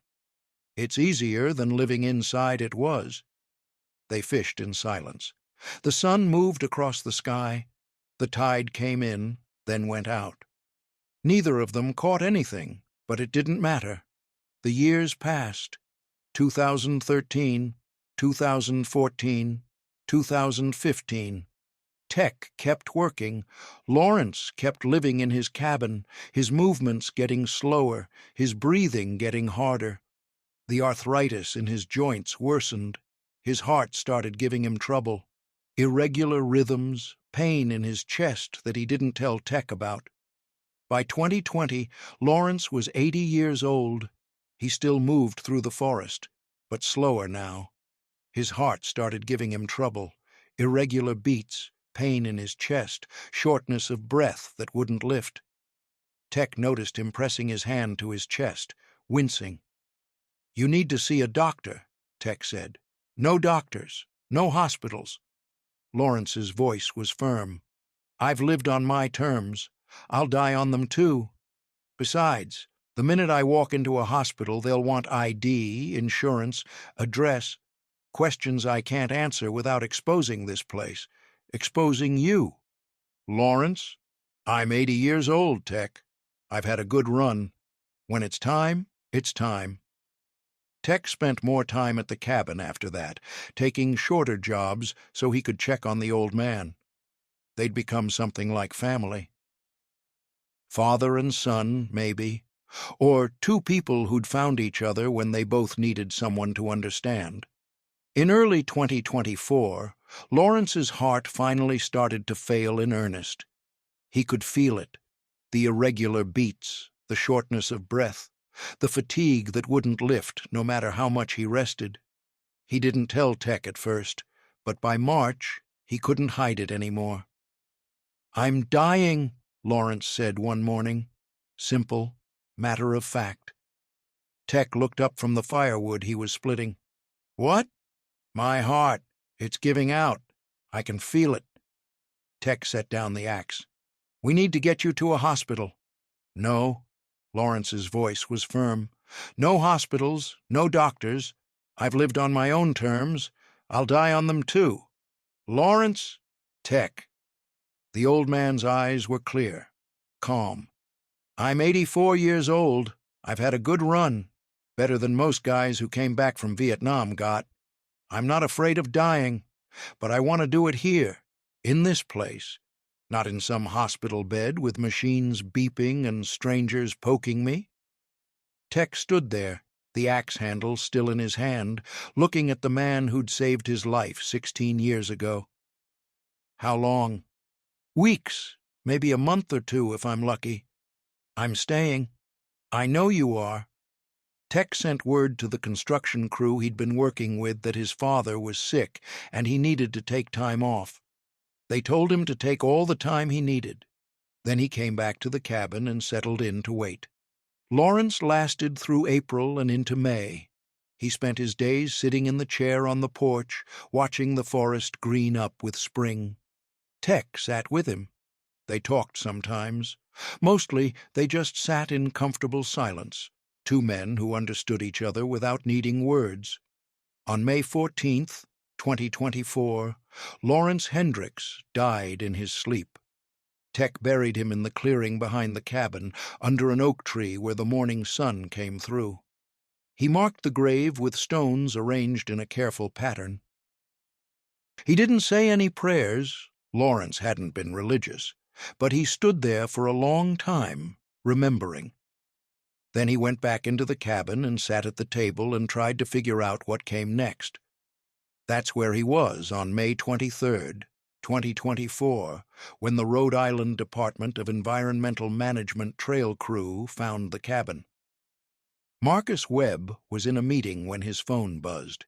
It's easier than living inside it was. They fished in silence. The sun moved across the sky. The tide came in, then went out. Neither of them caught anything, but it didn't matter. The years passed. 2013, 2014, 2015. Tech kept working. Lawrence kept living in his cabin, his movements getting slower, his breathing getting harder. The arthritis in his joints worsened. His heart started giving him trouble. Irregular rhythms, pain in his chest that he didn't tell Tech about. By 2020, Lawrence was 80 years old. He still moved through the forest, but slower now. His heart started giving him trouble. Irregular beats, pain in his chest, shortness of breath that wouldn't lift. Tech noticed him pressing his hand to his chest, wincing. "You need to see a doctor," Tech said. "No doctors, no hospitals." Lawrence's voice was firm. "I've lived on my terms. I'll die on them too. Besides, the minute I walk into a hospital, they'll want ID, insurance, address, questions I can't answer without exposing this place. Exposing you." "Lawrence, I'm 80 years old, Tech. I've had a good run. When it's time, it's time." Tech spent more time at the cabin after that, taking shorter jobs so he could check on the old man. They'd become something like family. Father and son, maybe, or 2 people who'd found each other when they both needed someone to understand. In early 2024, Lawrence's heart finally started to fail in earnest. He could feel it, the irregular beats, the shortness of breath. the fatigue that wouldn't lift no matter how much he rested. He didn't tell Tech at first, but by March he couldn't hide it anymore. "I'm dying," Lawrence said one morning. Simple, matter of fact. Tech looked up from the firewood he was splitting. "What?" "My heart. It's giving out. I can feel it." Tech set down the axe. "We need to get you to a hospital." "No." Lawrence's voice was firm. "No hospitals, no doctors. I've lived on my own terms. I'll die on them too." "Lawrence?" "Tech." The old man's eyes were clear, calm. "I'm 84 years old. I've had a good run, better than most guys who came back from Vietnam got. I'm not afraid of dying, but I want to do it here, in this place, not in some hospital bed with machines beeping and strangers poking me." Tech stood there, the axe handle still in his hand, looking at the man who'd saved his life 16 years ago. "How long?" "Weeks, maybe a month or two if I'm lucky." "I'm staying." "I know you are." Tech sent word to the construction crew he'd been working with that his father was sick and he needed to take time off. They told him to take all the time he needed. Then he came back to the cabin and settled in to wait. Lawrence lasted through April and into May. He spent his days sitting in the chair on the porch, watching the forest green up with spring. Tech sat with him. They talked sometimes. Mostly, they just sat in comfortable silence, two men who understood each other without needing words. On May 14th, 2024, Lawrence Hendricks died in his sleep. Tech buried him in the clearing behind the cabin, under an oak tree where the morning sun came through. He marked the grave with stones arranged in a careful pattern. He didn't say any prayers. Lawrence hadn't been religious, but he stood there for a long time, remembering. Then he went back into the cabin and sat at the table and tried to figure out what came next. That's where he was on May 23rd, 2024, when the Rhode Island Department of Environmental Management trail crew found the cabin. Marcus Webb was in a meeting when his phone buzzed.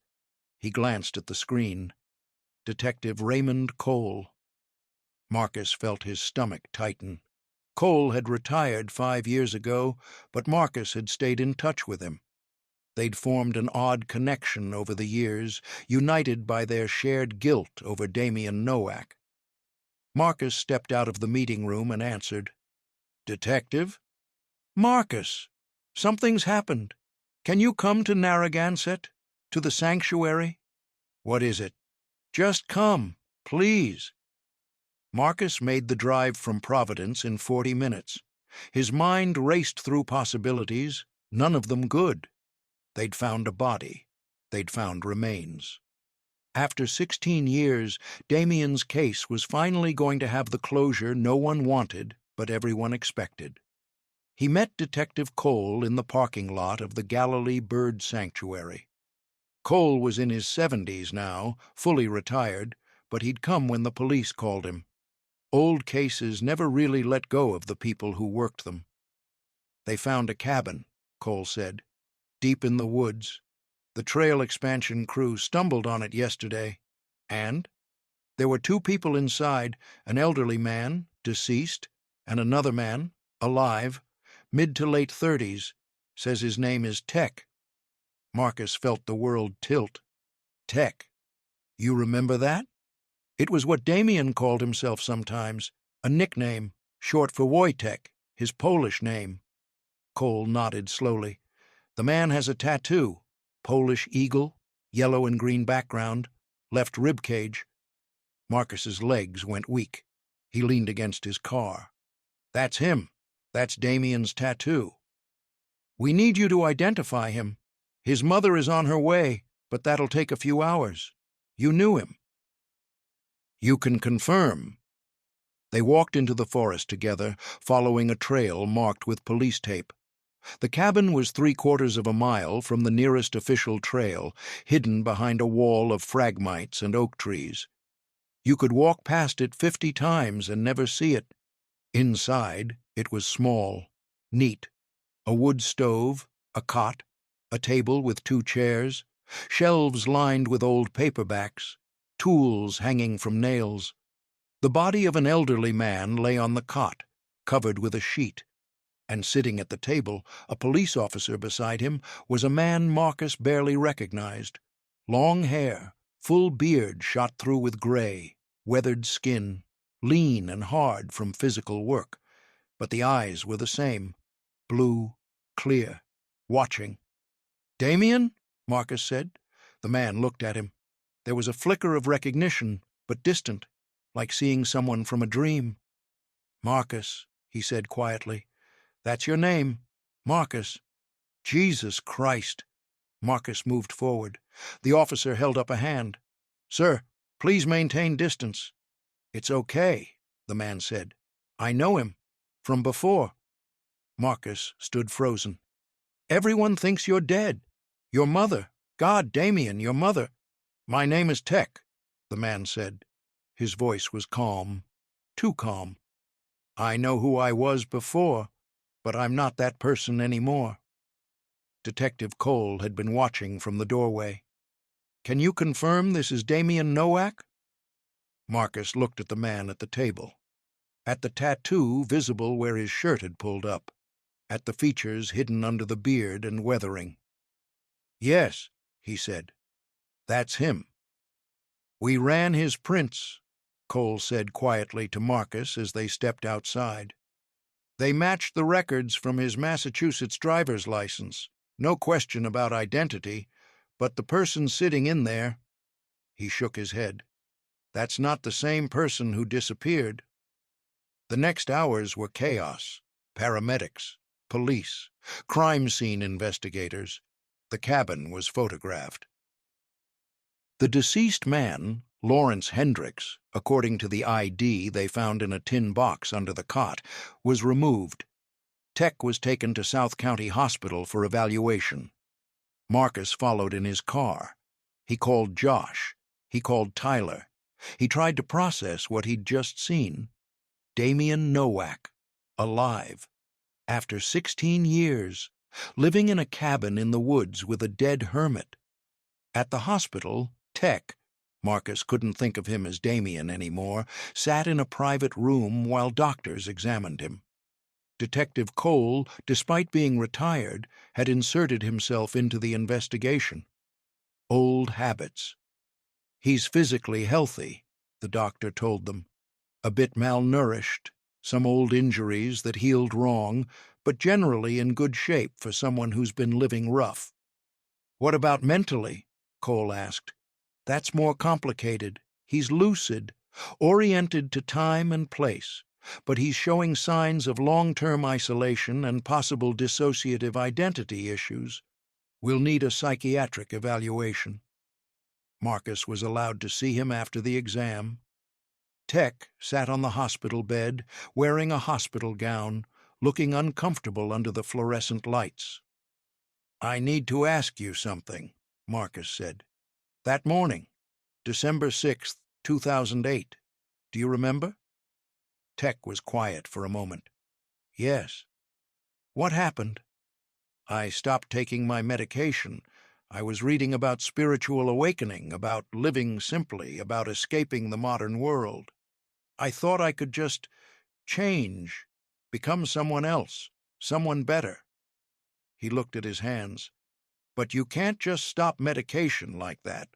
He glanced at the screen. Detective Raymond Cole. Marcus felt his stomach tighten. Cole had retired 5 years ago, but Marcus had stayed in touch with him. They'd formed an odd connection over the years, united by their shared guilt over Damian Nowak. Marcus stepped out of the meeting room and answered. "Detective?" "Marcus, something's happened. Can you come to Narragansett? To the sanctuary?" "What is it?" "Just come, please." Marcus made the drive from Providence in 40 minutes. His mind raced through possibilities, none of them good. They'd found a body. They'd found remains. After 16 years, Damian's case was finally going to have the closure no one wanted, but everyone expected. He met Detective Cole in the parking lot of the Galilee Bird Sanctuary. Cole was in his 70s now, fully retired, but he'd come when the police called him. Old cases never really let go of the people who worked them. "They found a cabin," Cole said, "deep in the woods. The trail expansion crew stumbled on it yesterday. And there were 2 people inside, an elderly man, deceased, and another man, alive, mid to late 30s, says his name is Tech." Marcus felt the world tilt. "Tech. You remember that?" "It was what Damian called himself sometimes, a nickname, short for Wojtek, his Polish name." Cole nodded slowly. "The man has a tattoo, Polish eagle, yellow and green background, left rib cage." Marcus's legs went weak. He leaned against his car. "That's him. That's Damian's tattoo." "We need you to identify him. His mother is on her way, but that'll take a few hours. You knew him." "You can confirm." They walked into the forest together, following a trail marked with police tape. The cabin was 3/4 of a mile from the nearest official trail, hidden behind a wall of phragmites and oak trees. You could walk past it 50 times and never see it. Inside, it was small, neat. A wood stove, A cot, a table with 2 chairs, shelves lined with old paperbacks, tools hanging from nails. The body of an elderly man lay on the cot, covered with a sheet, and sitting at the table, a police officer beside him, was a man Marcus barely recognized. Long hair, full beard shot through with gray, weathered skin, lean and hard from physical work, but the eyes were the same, blue, clear, watching. "Damian?" Marcus said. The man looked at him. There was a flicker of recognition, but distant, like seeing someone from a dream. "Marcus," he said quietly. "That's your name, Marcus." "Jesus Christ!" Marcus moved forward. The officer held up a hand. "Sir, please maintain distance." "It's okay," the man said. "I know him. From before." Marcus stood frozen. "Everyone thinks you're dead. Your mother. God, Damian, your mother." "My name is Tech," the man said. His voice was calm, too calm. "I know who I was before, but I'm not that person anymore." Detective Cole had been watching from the doorway. "Can you confirm this is Damian Nowak?" Marcus looked at the man at the table, at the tattoo visible where his shirt had pulled up, at the features hidden under the beard and weathering. "Yes," he said. "That's him." "We ran his prints," Cole said quietly to Marcus as they stepped outside. "They matched the records from his Massachusetts driver's license. No question about identity, but the person sitting in there—" He shook his head. "That's not the same person who disappeared." The next hours were chaos. Paramedics, police, crime scene investigators. The cabin was photographed. The deceased man, Lawrence Hendricks, according to the ID they found in a tin box under the cot, was removed. Tech was taken to South County Hospital for evaluation. Marcus followed in his car. He called Josh. He called Tyler. He tried to process what he'd just seen. Damian Nowak, alive, after 16 years, living in a cabin in the woods with a dead hermit. At the hospital, Tech, Marcus couldn't think of him as Damian anymore, sat in a private room while doctors examined him. Detective Cole, despite being retired, had inserted himself into the investigation. Old habits. "He's physically healthy," the doctor told them. "A bit malnourished, some old injuries that healed wrong, but generally in good shape for someone who's been living rough." "What about mentally?" Cole asked. "That's more complicated. He's lucid, oriented to time and place, but he's showing signs of long-term isolation and possible dissociative identity issues. We'll need a psychiatric evaluation." Marcus was allowed to see him after the exam. Tech sat on the hospital bed, wearing a hospital gown, looking uncomfortable under the fluorescent lights. "I need to ask you something," Marcus said. "That morning, December 6th, 2008, do you remember?" Tech was quiet for a moment. "Yes." "What happened?" "I stopped taking my medication. I was reading about spiritual awakening, about living simply, about escaping the modern world. I thought I could just change, become someone else, someone better." He looked at his hands. "But you can't just stop medication like that.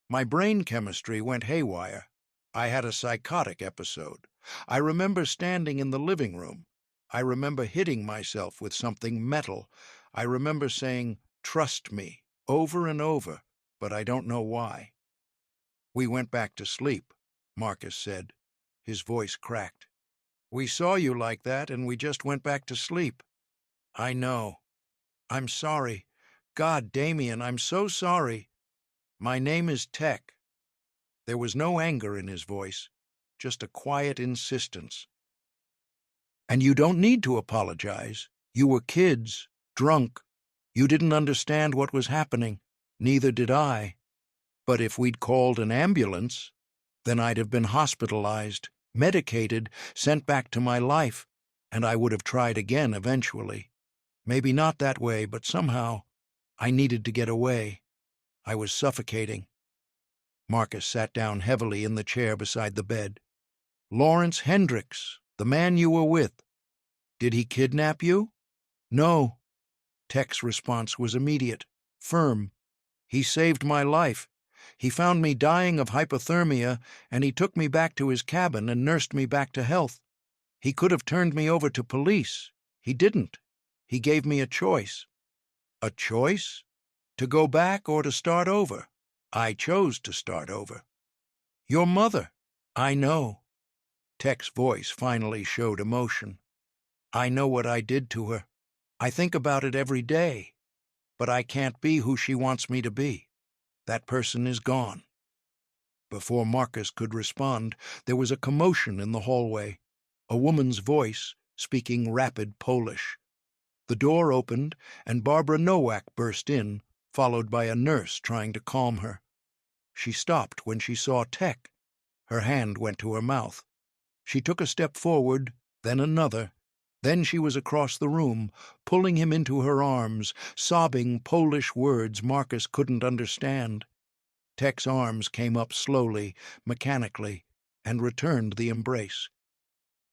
My brain chemistry went haywire. I had a psychotic episode. I remember standing in the living room. I remember hitting myself with something metal. I remember saying, 'Trust me,' over and over, but I don't know why." "We went back to sleep," Marcus said. His voice cracked. "We saw you like that, and we just went back to sleep." "I know. I'm sorry. God, Damian, I'm so sorry. My name is Tech." There was no anger in his voice, just a quiet insistence. "And you don't need to apologize. You were kids, drunk. You didn't understand what was happening. Neither did I. But if we'd called an ambulance, then I'd have been hospitalized, medicated, sent back to my life, and I would have tried again eventually. Maybe not that way, but somehow I needed to get away. I was suffocating. Marcus sat down heavily in the chair beside the bed. Lawrence Hendricks, the man you were with. Did he kidnap you? No. Tech's response was immediate, firm. He saved my life. He found me dying of hypothermia, and he took me back to his cabin and nursed me back to health. He could have turned me over to police. He didn't. He gave me a choice. A choice? To go back or to start over? I chose to start over. Your mother. I know. Tech's voice finally showed emotion. I know what I did to her. I think about it every day. But I can't be who she wants me to be. That person is gone. Before Marcus could respond, there was a commotion in the hallway. A woman's voice, speaking rapid Polish. The door opened, and Barbara Nowak burst in, followed by a nurse trying to calm her. She stopped when she saw Tech. Her hand went to her mouth. She took a step forward, then another. Then she was across the room, pulling him into her arms, sobbing Polish words Marcus couldn't understand. Tech's arms came up slowly, mechanically, and returned the embrace.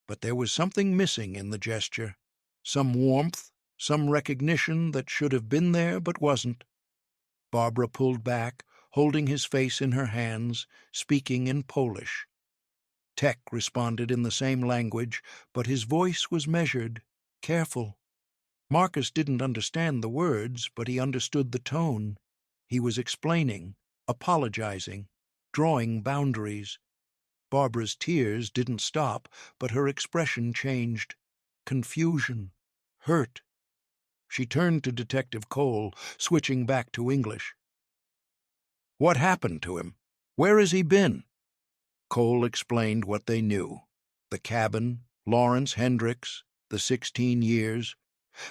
But there was something missing in the gesture. Some warmth, some recognition that should have been there but wasn't. Barbara pulled back, holding his face in her hands, speaking in Polish. Tech responded in the same language, but his voice was measured, careful. Marcus didn't understand the words, but he understood the tone. He was explaining, apologizing, drawing boundaries. Barbara's tears didn't stop, but her expression changed. Confusion, hurt. She turned to Detective Cole, switching back to English. What happened to him? Where has he been? Cole explained what they knew. The cabin, Lawrence Hendricks, the 16 years.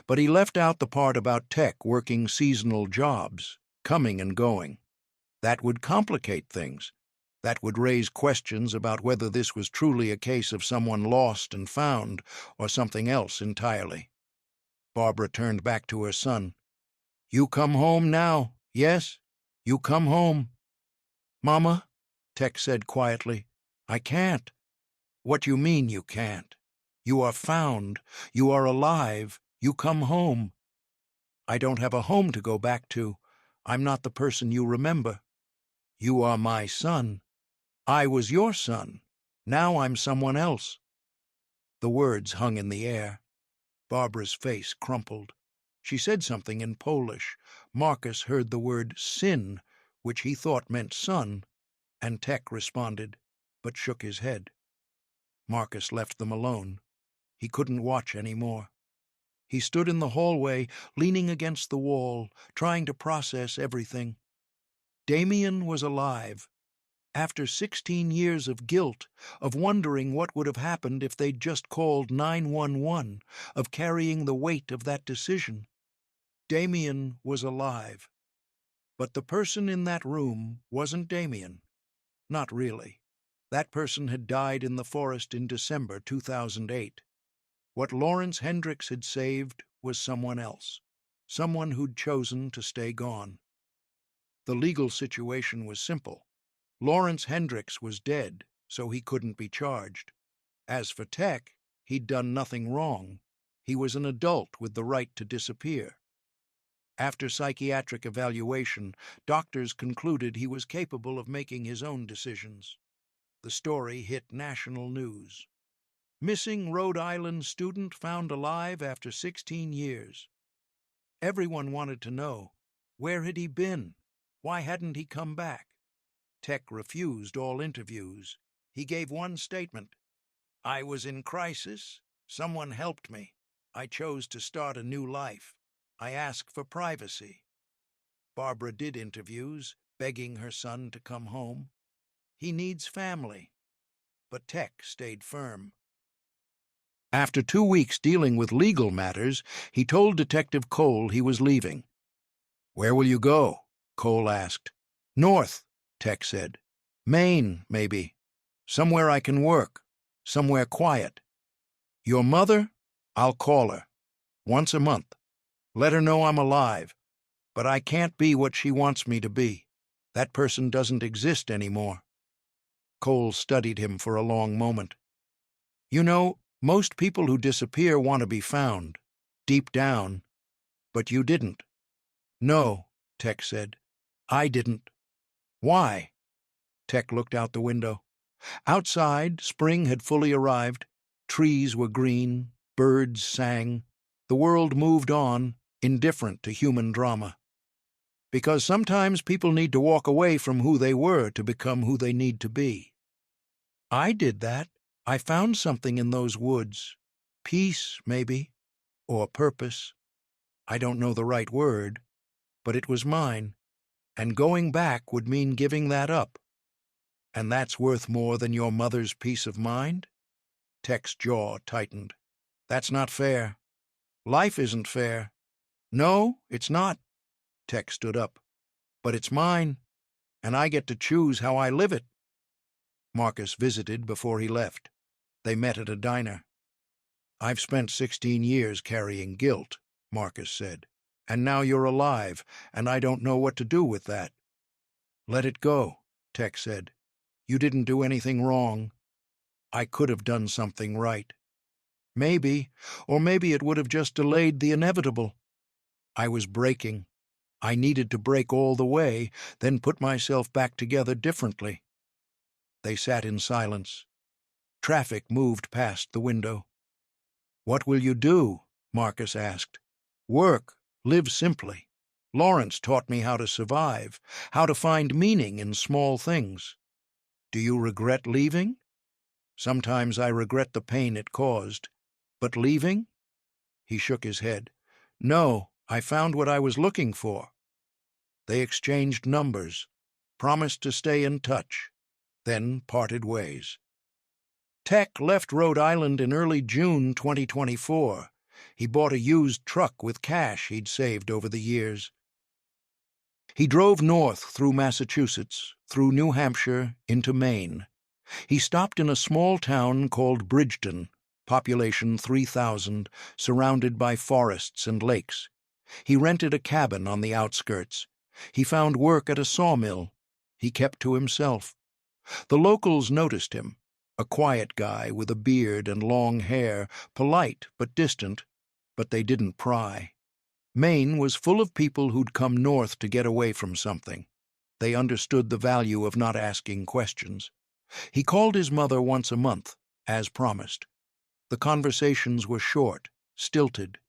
But he left out the part about Tech working seasonal jobs, coming and going. That would complicate things. That would raise questions about whether this was truly a case of someone lost and found, or something else entirely. Barbara turned back to her son. You come home now, yes? You come home. Mama, Tech said quietly, I can't. What you mean you can't? You are found. You are alive. You come home. I don't have a home to go back to. I'm not the person you remember. You are my son. I was your son. Now I'm someone else. The words hung in the air. Barbara's face crumpled. She said something in Polish. Marcus heard the word sin, which he thought meant son, and Tech responded, but shook his head. Marcus left them alone. He couldn't watch any more. He stood in the hallway, leaning against the wall, trying to process everything. Damian was alive. After 16 years of guilt, of wondering what would have happened if they'd just called 911, of carrying the weight of that decision, Damian was alive. But the person in that room wasn't Damian. Not really. That person had died in the forest in December 2008. What Lawrence Hendricks had saved was someone else, someone who'd chosen to stay gone. The legal situation was simple. Lawrence Hendricks was dead, so he couldn't be charged. As for Tech, he'd done nothing wrong. He was an adult with the right to disappear. After psychiatric evaluation, doctors concluded he was capable of making his own decisions. The story hit national news. Missing Rhode Island student found alive after 16 years. Everyone wanted to know, where had he been? Why hadn't he come back? Tech refused all interviews. He gave one statement. I was in crisis. Someone helped me. I chose to start a new life. I asked for privacy. Barbara did interviews, begging her son to come home. He needs family. But Tech stayed firm. After 2 weeks dealing with legal matters, he told Detective Cole he was leaving. Where will you go? Cole asked. North, Tech said. Maine, maybe. Somewhere I can work. Somewhere quiet. Your mother? I'll call her. Once a month. Let her know I'm alive, but I can't be what she wants me to be. That person doesn't exist anymore." Cole studied him for a long moment. "You know, most people who disappear want to be found, deep down, but you didn't." "No," Tech said. "I didn't." "Why?" Tech looked out the window. Outside, spring had fully arrived. Trees were green, birds sang. The world moved on, indifferent to human drama. Because sometimes people need to walk away from who they were to become who they need to be. "I did that. I found something in those woods. Peace, maybe, or purpose. I don't know the right word, but it was mine, and going back would mean giving that up. And that's worth more than your mother's peace of mind?" Tech's jaw tightened. "That's not fair. Life isn't fair." "No, it's not." Tech stood up. "But it's mine, and I get to choose how I live it." Marcus visited before he left. They met at a diner. "I've spent 16 years carrying guilt," Marcus said. "And now you're alive, and I don't know what to do with that." "Let it go," Tech said. "You didn't do anything wrong. I could have done something right. Maybe, or maybe it would have just delayed the inevitable. I was breaking. I needed to break all the way, then put myself back together differently." They sat in silence. Traffic moved past the window. "What will you do?" Marcus asked. "Work, live simply. Lawrence taught me how to survive, how to find meaning in small things." "Do you regret leaving?" "Sometimes I regret the pain it caused. But leaving?" He shook his head. "No, I found what I was looking for." They exchanged numbers, promised to stay in touch, then parted ways. Tech left Rhode Island in early June 2024. He bought a used truck with cash he'd saved over the years. He drove north through Massachusetts, through New Hampshire, into Maine. He stopped in a small town called Bridgeton, population 3,000, surrounded by forests and lakes. He rented a cabin on the outskirts. He found work at a sawmill. He kept to himself. The locals noticed him, a quiet guy with a beard and long hair, polite but distant, but they didn't pry. Maine was full of people who'd come north to get away from something. They understood the value of not asking questions. He called his mother once a month, as promised. The conversations were short, stilted.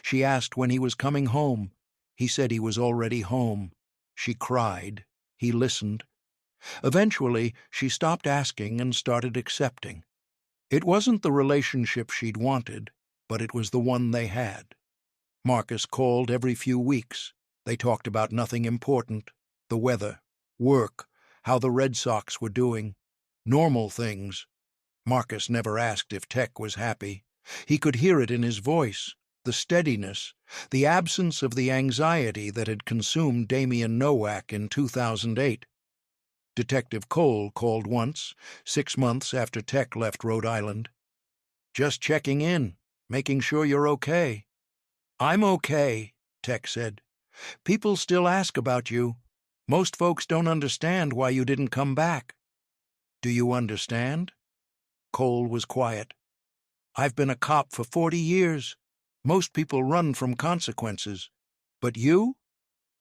She asked when he was coming home. He said he was already home. She cried. He listened. Eventually, she stopped asking and started accepting. It wasn't the relationship she'd wanted, but it was the one they had. Marcus called every few weeks. They talked about nothing important: the weather, work, how the Red Sox were doing. Normal things. Marcus never asked if Tech was happy. He could hear it in his voice, the steadiness, the absence of the anxiety that had consumed Damian Nowak in 2008. Detective Cole called once, 6 months after Tech left Rhode Island. "Just checking in, making sure you're okay." "I'm okay," Tech said. "People still ask about you. Most folks don't understand why you didn't come back." "Do you understand?" Cole was quiet. "I've been a cop for 40 years. Most people run from consequences. But you?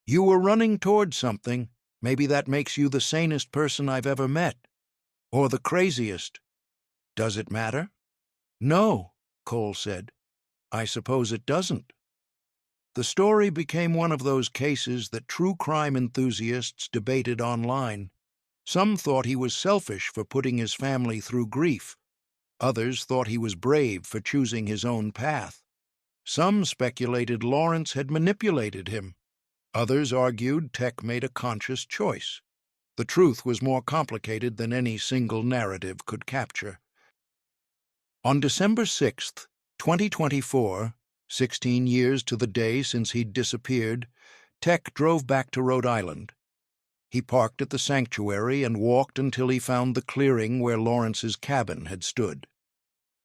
You were running toward something. Maybe that makes you the sanest person I've ever met. Or the craziest. Does it matter?" "No," Cole said. "I suppose it doesn't." The story became one of those cases that true crime enthusiasts debated online. Some thought he was selfish for putting his family through grief. Others thought he was brave for choosing his own path. Some speculated Lawrence had manipulated him. Others argued Tech made a conscious choice. The truth was more complicated than any single narrative could capture. On December 6th, 2024, 16 years to the day since he'd disappeared, Tech drove back to Rhode Island. He parked at the sanctuary and walked until he found the clearing where Lawrence's cabin had stood.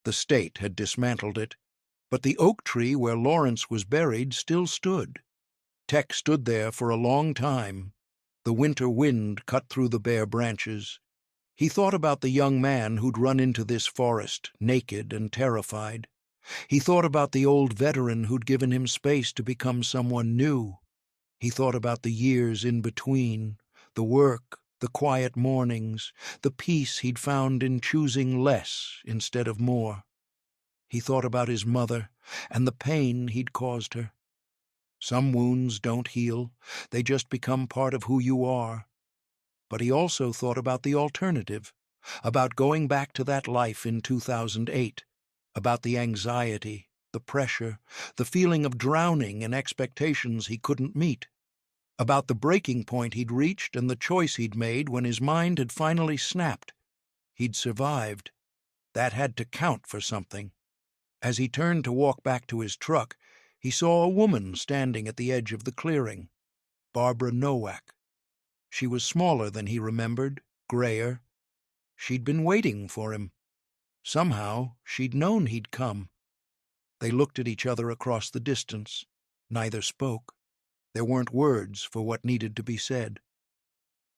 The state had dismantled it. But the oak tree where Lawrence was buried still stood. Teck stood there for a long time. The winter wind cut through the bare branches. He thought about the young man who'd run into this forest, naked and terrified. He thought about the old veteran who'd given him space to become someone new. He thought about the years in between, the work, the quiet mornings, the peace he'd found in choosing less instead of more. He thought about his mother and the pain he'd caused her. Some wounds don't heal, they just become part of who you are. But he also thought about the alternative, about going back to that life in 2008, about the anxiety, the pressure, the feeling of drowning in expectations he couldn't meet, about the breaking point he'd reached and the choice he'd made when his mind had finally snapped. He'd survived. That had to count for something. As he turned to walk back to his truck, he saw a woman standing at the edge of the clearing, Barbara Nowak. She was smaller than he remembered, grayer. She'd been waiting for him. Somehow, she'd known he'd come. They looked at each other across the distance. Neither spoke. There weren't words for what needed to be said.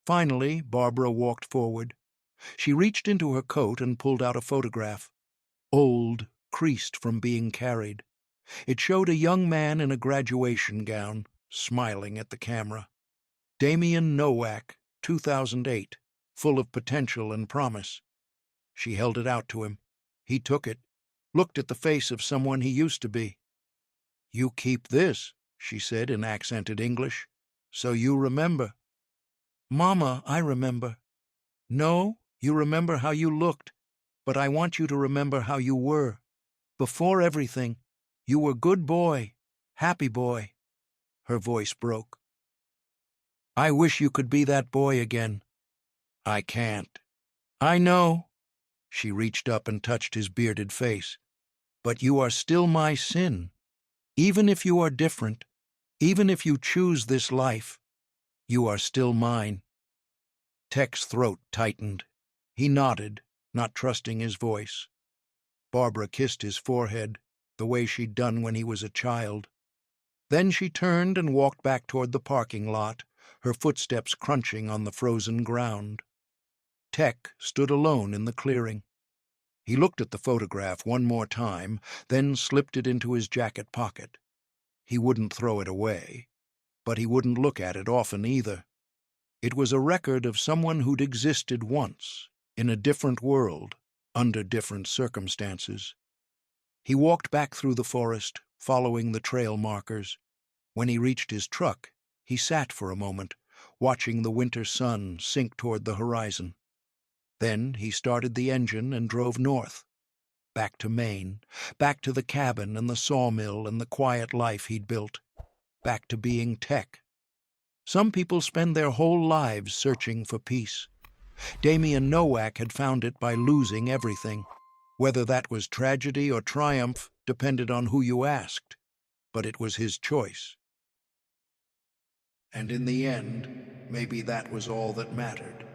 Finally, Barbara walked forward. She reached into her coat and pulled out a photograph. Old, creased from being carried. It showed a young man in a graduation gown, smiling at the camera. Damian Nowak, 2008, full of potential and promise. She held it out to him. He took it, looked at the face of someone he used to be. "You keep this," she said in accented English, "so you remember." "Mama, I remember." "No, you remember how you looked, but I want you to remember how you were. Before everything, you were good boy, happy boy." Her voice broke. "I wish you could be that boy again." "I can't." "I know." She reached up and touched his bearded face. "But you are still my sin. Even if you are different, even if you choose this life, you are still mine." Teck's throat tightened. He nodded, not trusting his voice. Barbara kissed his forehead, the way she'd done when he was a child. Then she turned and walked back toward the parking lot, her footsteps crunching on the frozen ground. Teck stood alone in the clearing. He looked at the photograph one more time, then slipped it into his jacket pocket. He wouldn't throw it away, but he wouldn't look at it often either. It was a record of someone who'd existed once, in a different world, under different circumstances. He walked back through the forest, following the trail markers. When he reached his truck, he sat for a moment, watching the winter sun sink toward the horizon. Then he started the engine and drove north, back to Maine, back to the cabin and the sawmill and the quiet life he'd built, back to being Teck. Some people spend their whole lives searching for peace. Damian Nowak had found it by losing everything. Whether that was tragedy or triumph depended on who you asked, but it was his choice. And in the end, maybe that was all that mattered.